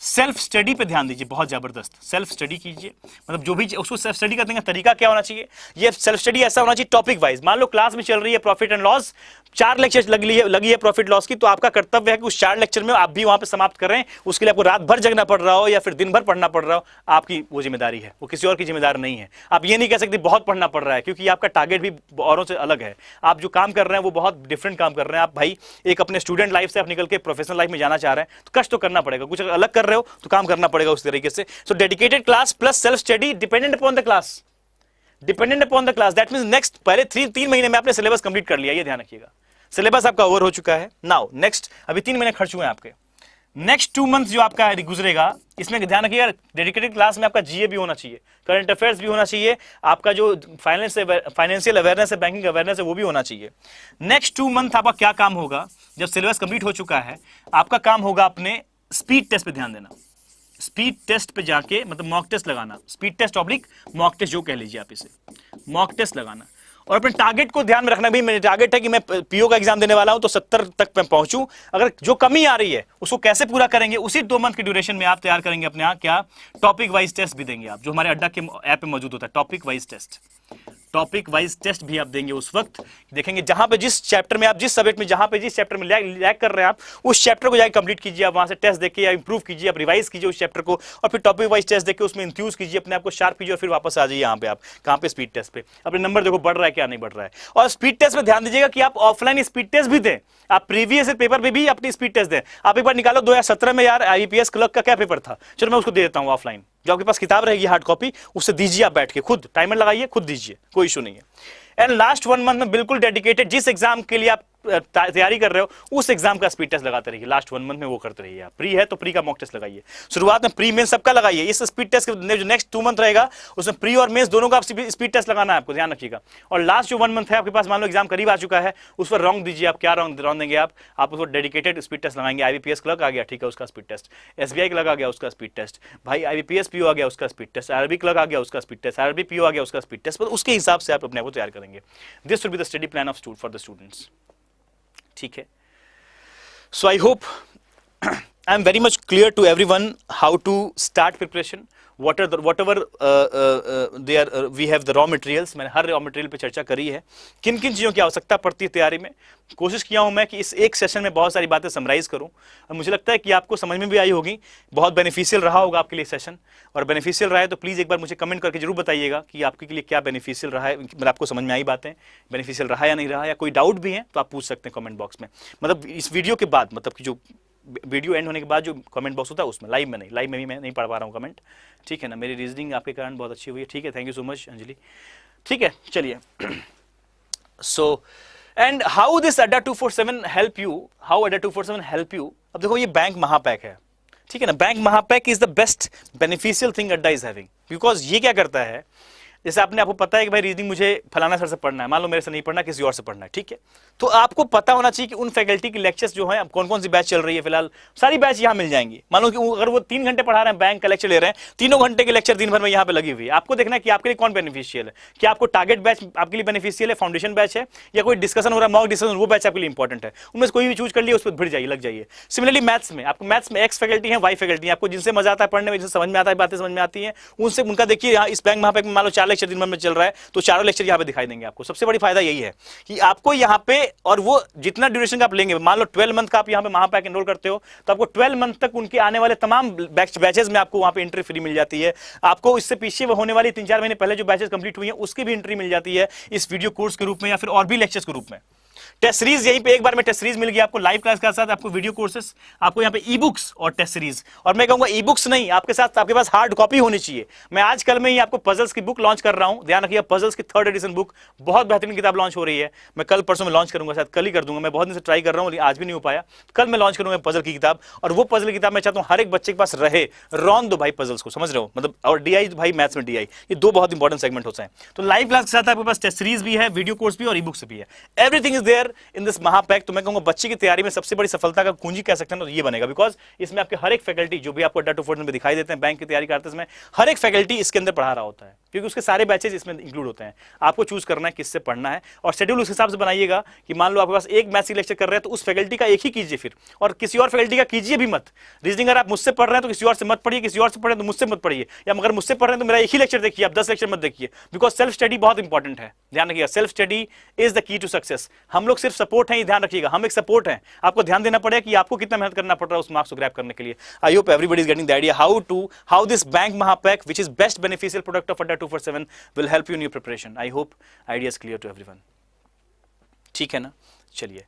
self study पे ध्यान दीजिए, बहुत जबरदस्त सेल्फ स्टडी कीजिए। मतलब जो भी उसको सेल्फ स्टडी करने का तरीका क्या होना चाहिए, ये सेल्फ स्टडी ऐसा होना चाहिए टॉपिक वाइज। मान लो क्लास में चल रही है प्रॉफिट एंड लॉस, 4 लेक्चर लगी है प्रॉफिट लॉस की, तो आपका कर्तव्य है कि उस 4 लेक्चर में आप भी वहां पे समाप्त कर रहे हैं। उसके लिए आपको रात भर जगना पड़ रहा हो या फिर दिन भर पढ़ना पड़ रहा हो, आपकी वो जिम्मेदारी है, वो किसी और की जिम्मेदारी नहीं है। आप ये नहीं कह सकते बहुत पढ़ना पड़ रहा है, क्योंकि आपका टारगेट भी औरों से अलग है। आप जो काम कर रहे हैं वो बहुत डिफरेंट काम कर रहे हैं। आप भाई एक अपने स्टूडेंट लाइफ से आप निकल के प्रोफेशनल लाइफ में जाना चाह रहे हैं, तो कष्ट तो करना पड़ेगा, कुछ अलग कर रहे हो तो काम करना पड़ेगा उस तरीके से। So dedicated class plus self study dependent upon the class, dependent upon the class. That means next पहले 3 महीने में आपने सिलेबस कंप्लीट कर लिया, ये ध्यान रखिएगा। सिलेबस आपका ओवर हो चुका है। नाउ नेक्स्ट, अभी 3 महीने खर्च हुए हैं आपके। नेक्स्ट 2 मंथ जो आपका गुजरेगा, इसमें ध्यान रखिएगा डेडिकेटेड क्लास में आपका जीए भी होना चाहिए, करंट अफेयर्स भी होना चाहिए, आपका जो फाइनेंशियल अवेयरनेस है, बैंकिंग अवेयरनेस है, वो भी होना चाहिए। नेक्स्ट 2 मंथ आपका क्या काम होगा, जब सिलेबस कंप्लीट हो चुका है, आपका काम होगा अपने स्पीड टेस्ट पे ध्यान देना। स्पीड टेस्ट पे जाके, मतलब मॉक टेस्ट लगाना, speed test oblique mock test जो कह लीजिए आप इसे, मॉक टेस्ट लगाना। और अपने टारगेट को ध्यान में रखना, भी मेरा टारगेट है कि मैं पीओ का एग्जाम देने वाला हूं तो 70 तक मैं पहुंचूं। अगर जो कमी आ रही है उसको कैसे पूरा करेंगे, उसी 2 मंथ के ड्यूरेशन में आप तैयार करेंगे अपने यहाँ क्या टॉपिक वाइज टेस्ट भी देंगे आप, जो हमारे अड्डा के ऐप पे मौजूद होता है। Topic wise test, topic wise test भी आप देंगे उस वक्त, देखेंगे जहां पे जिस चैप्टर में आप, जिस सब्जेक्ट में जहां पे जिस चैप्टर में लैग कर रहे हैं आप, उस चैप्टर को जाके कंप्लीट कीजिए, आप वहां से टेस्ट देखिए या इंप्रूव कीजिए, आप रिवाइज कीजिए उस चैप्टर को, और फिर टॉपिक वाइज टेस्ट देखिए, उसमें इंथ्यूज कीजिए, अपने आप को शार्प कीजिए, और फिर वापस आ जाइए यहाँ पे। आप कहाँ पे स्पीड टेस्ट पे अपने नंबर देखो बढ़ रहा है क्या नहीं बढ़ रहा है। और स्पीड टेस्ट में ध्यान दीजिएगा कि आप ऑफलाइन स्पीड टेस्ट भी दें, आप प्रीवियस पेपर पे भी अपनी स्पीड टेस्ट दें। आप एक बार निकालो 2017 में यार IBPS क्लर्क का क्या पेपर था, चलो मैं उसको दे देता हूँ ऑफलाइन, जो आपके पास किताब रहेगी हार्ड कॉपी, उससे दीजिए आप बैठ के, खुद टाइमर लगाइए, खुद दीजिए, कोई इशू नहीं है। एंड लास्ट 1 मंथ में बिल्कुल डेडिकेटेड, जिस एग्जाम के लिए आप तैयारी कर रहे हो उस एग्जाम का स्पीड टेस्ट लगाते रहिए। लास्ट 1 मंथ में वो करते रहिए। आप प्री है तो प्री का मॉक टेस्ट लगाइए, शुरुआत में प्री मेंस सबका लगाइए। इस स्पीड टेस्ट के जो नेक्स्ट 2 मंथ रहेगा उसमें प्री और मेंस दोनों का स्पीड टेस्ट लगाना है आपको, ध्यान रखिएगा। और लास्ट जो 1 मंथ है आपके पास, मान लो एग्जाम करीब आ चुका है, उस पर रॉन्ग दीजिए आप। क्या रॉन्ग देंगे आप उसको डेडिकेटेड स्पीड टेस्ट लगाएंगे। IBPS क्लर्क आ गया, ठीक है, उसका स्पीड टेस्ट। SBI क्लर्क आ गया, उसका स्पीड टेस्ट। भाई IBPS PO आ गया, उसका स्पीड टेस्ट। RRB क्लर्क आ गया, उसका स्पीड टेस्ट। RRB PO आ गया, उसका स्पीड टेस्ट। उसके हिसाब से आप अपने आप को तैयार करेंगे। This will be the study plan of for the students, ठीक है। So I hope I am very much clear to everyone how to start preparation, whatever we have the raw materials। मैंने हर रॉ मटेरियल पे चर्चा करी है, किन किन चीज़ों की आवश्यकता पड़ती है तैयारी में। कोशिश किया हूं मैं कि इस एक सेशन में बहुत सारी बातें समराइज करूं, और मुझे लगता है कि आपको समझ में भी आई होगी, बहुत बेनिफिशियल रहा होगा आपके लिए सेशन। और बेनिफिशियल रहा है तो प्लीज़ एक बार मुझे कमेंट करके जरूर बताइएगा कि आपके लिए क्या बेनिफिशियल रहा है, मतलब आपको समझ में आई बातें, बेनिफिशियल रहा या नहीं रहा, या कोई डाउट भी है तो आप पूछ सकते हैं कमेंट बॉक्स में। मतलब इस वीडियो के बाद, मतलब कि जो वीडियो एंड होने के बाद जो कमेंट बॉक्स होता है उसमें, लाइव में नहीं, लाइव में भी मैं नहीं पढ़ पा रहा हूँ कमेंट, ठीक है ना। मेरी रीजनिंग आपके कारण बहुत अच्छी हुई है, ठीक है, thank you so much Anjali, ठीक है, चलिए। सो एंड हाउ दिस अड्डा 247 हेल्प यू, हाउ अड्डा 247 हेल्प यू। अब देखो ये बैंक महापैक है, ठीक है ना। Bank Mahapack is the best beneficial thing Adda is having, because ये क्या करता है, जैसे आपको पता है कि भाई रीजनिंग मुझे फलाना सर से पढ़ना है, मान लो मेरे से नहीं पढ़ना, किसी और से पढ़ना है, ठीक है, तो आपको पता होना चाहिए कि उन फैकल्टी की लेक्चर्स जो है, कौन कौन सी बैच चल रही है फिलहाल, सारी बैच यहाँ मिल जाएंगी। मान लो कि अगर वो 3 घंटे पढ़ा रहे हैं, बैंक का लेक्चर ले रहे हैं, 3 घंटे के लेक्चर दिन भर में यहाँ पे लगी हुई है। आपको देखना है कि आपके लिए कौन बेनिफिशियल है, कि आपको टारगेट बैच आपके लिए बेनिफिशियल है, फाउंडेशन बैच है, या कोई डिस्कशन हो रहा है, मॉक डिस्कशन, वो बैच आपके लिए इंपॉर्टेंट है, उनमें से कोई भी चूज कर लिया, उस पर भिड़ जाइए, लग जाइए। सिमिलरली मैथ्स में, आपको मैथ्स में एक्स फैकल्टी है, वाई फैकल्टी है, आपको जिनसे मजा आता है पढ़ने में, जिनसे समझ में आता है, बातें समझ में आती है, उनसे उनका देखिए। यहाँ इस बैंक महापैक में मान लो 4 लेक्चर दिन भर में चल रहा है, तो चारों लेक्चर यहाँ पे दिखाई देंगे आपको। सबसे बड़ी फायदा यही है कि आपको यहाँ पे, और वो जितना ड्यूरेशन का आप लेंगे, मान लो 12 मंथ का आप यहाँ पे महापैक एनरोल करते हो, तो आपको 12 मंथ तक उनके आने वाले तमाम बैचेस में आपको वहाँ पे एंट्री फ्री मिल जाती है। आपको इससे पीछे होने वाली 3-4 महीने पहले जो बैचेस कंप्लीट हुई है, उसकी भी एंट्री मिल जाती है इस वीडियो कोर्स के रूप में, या फिर और भी लेक्चर्स के रूप में। टेस्ट सीरीज यहीं पे एक बार में टेस्ट सीरीज मिल गई आपको, लाइव क्लास के साथ आपको वीडियो कोर्सेस, आपको यहाँ पे ई बुक्स और टेस्ट सीरीज। और मैं कहूंगा ई बुक्स नहीं, आपके साथ आपके पास हार्ड कॉपी होनी चाहिए। मैं आज कल में ही आपको पजल्स की बुक लॉन्च कर रहा हूं, ध्यान रखिए, पजल्स की 3rd एडिशन बुक, बहुत बेहतरीन किताब लॉन्च हो रही है। मैं कल परसों में लॉन्च करूंगा, शायद कल ही कर दूंगा, मैं बहुत दिन से ट्राई कर रहा हूं लेकिन आज भी नहीं हो पाया। कल मैं लॉन्च करूंगा पजल की किताब, और वो पजल की किताब मैं चाहता हूं हर एक बच्चे के पास रहे। रॉन दो भाई पजल्स को, समझ रहे हो, मतलब, और डीआई भाई मैथ्स में डीआई, ये 2 बहुत इंपॉर्टेंट सेगमेंट होते हैं। तो लाइव क्लास के साथ आपके पास टेस्ट सीरीज भी है, वीडियो कोर्स भी और ई बुक्स भी है। Everything is there in this Mahapack. तो मैं कहूंगा बच्चे की तैयारी में सबसे बड़ी सफलता का कुंजी कह सकते हैं तो ये बनेगा, बिकॉज इसमें आपके हर एक फैकल्टी जो भी आपको अड्डा 247 में दिखाई देते हैं बैंक की तैयारी करते समय, हर एक फैकल्टी इसके अंदर पढ़ा रहा होता है, क्योंकि उसके सारे बैचेज इसमें इंक्लूड होते हैं। आपको चूज करना है किससे पढ़ना है, और शेड्यूल उस हिसाब से बनाइएगा कि मान लो आपके पास एक मैथ्स की लेक्चर कर रहे हैं तो उस फैकल्टी का एक ही कीजिए फिर, और किसी और फैकल्टी का कीजिए भी मत। रीजनिंग अगर आप मुझसे पढ़ रहे हैं तो किसी और से मत पढ़िए, किसी और से पढ़े तो मुझसे मत पढ़िए, या अगर मुझसे पढ़ रहे हैं तो मेरा एक ही लेक्चर देखिए, आप 10 लेक्चर मत देखिए, बिकॉज सेल्फ स्टडी बहुत इंपॉर्टेंट है। ध्यान रखिएगा, self study is the key to success. हम लोग सिर्फ सपोर्ट है, ध्यान रखिएगा, हम एक सपोर्ट है। आपको ध्यान देना पड़ेगा कि आपको कितना मेहनत करना पड़ रहा है उस मार्क्स को ग्रैब करने के लिए। I hope everybody is getting the idea how this bank Mahapack which is best beneficial product of Adda 247 will help you in your preparation. I hope idea is clear to everyone, ठीक है ना। चलिए,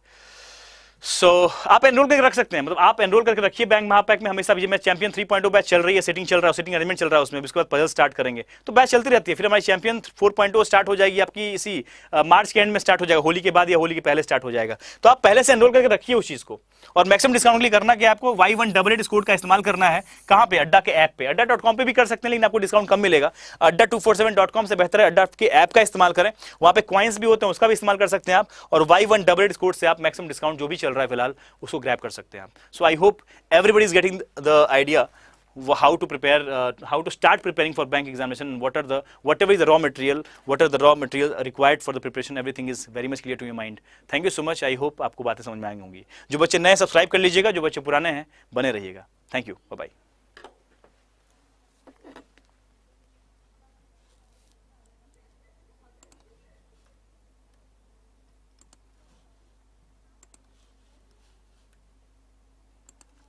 आप enrol करके रख सकते हैं, मतलब आप एनरोल करके रखिए बैंक महापैक में हमेशा भी। मैं चैंपियन 3.0 बैच चल रही है, सेटिंग चल रहा है, सेटिंग अरेंजमेंट चल रहा है उसमें, उसके बाद पजल स्टार्ट करेंगे तो बैच चलती रहती है। फिर हमारी चैंपियन 4.0 स्टार्ट हो जाएगी आपकी इसी मार्च के एंड में स्टार्ट हो जाएगा, होली के बाद या होली के पहले स्टार्ट हो जाएगा। तो आप पहले से एनरोल करके रखिए उस चीज को। और मैक्सिमम डिस्काउंट के लिए करना कि आपको Y188 कोड का इस्तेमाल करना है। कहां पे? अड्डा के ऐप पे। अड्डा.com पे भी कर सकते हैं लेकिन आपको डिस्काउंट कम मिलेगा। अड्डा247.com से बेहतर है अड्डा के ऐप का इस्तेमाल करें, वहां पे कॉइन्स भी होते हैं, उसका भी इस्तेमाल कर सकते हैं आप। और Y188 कोड से आप मैक्सिमम डिस्काउंट जो भी चल रहा है फिलहाल उसको ग्रैब कर सकते हैं आप। So I hope everybody is getting the idea how to prepare, how to start preparing for bank examination, whatever is the raw material required for the preparation, everything is very much clear to your mind. Thank you so much. I hope आपको बातें समझ में आई होंगी। जो बच्चे नए subscribe कर लीजिएगा, जो बच्चे पुराने हैं बने रहिएगा। Thank you, bye bye.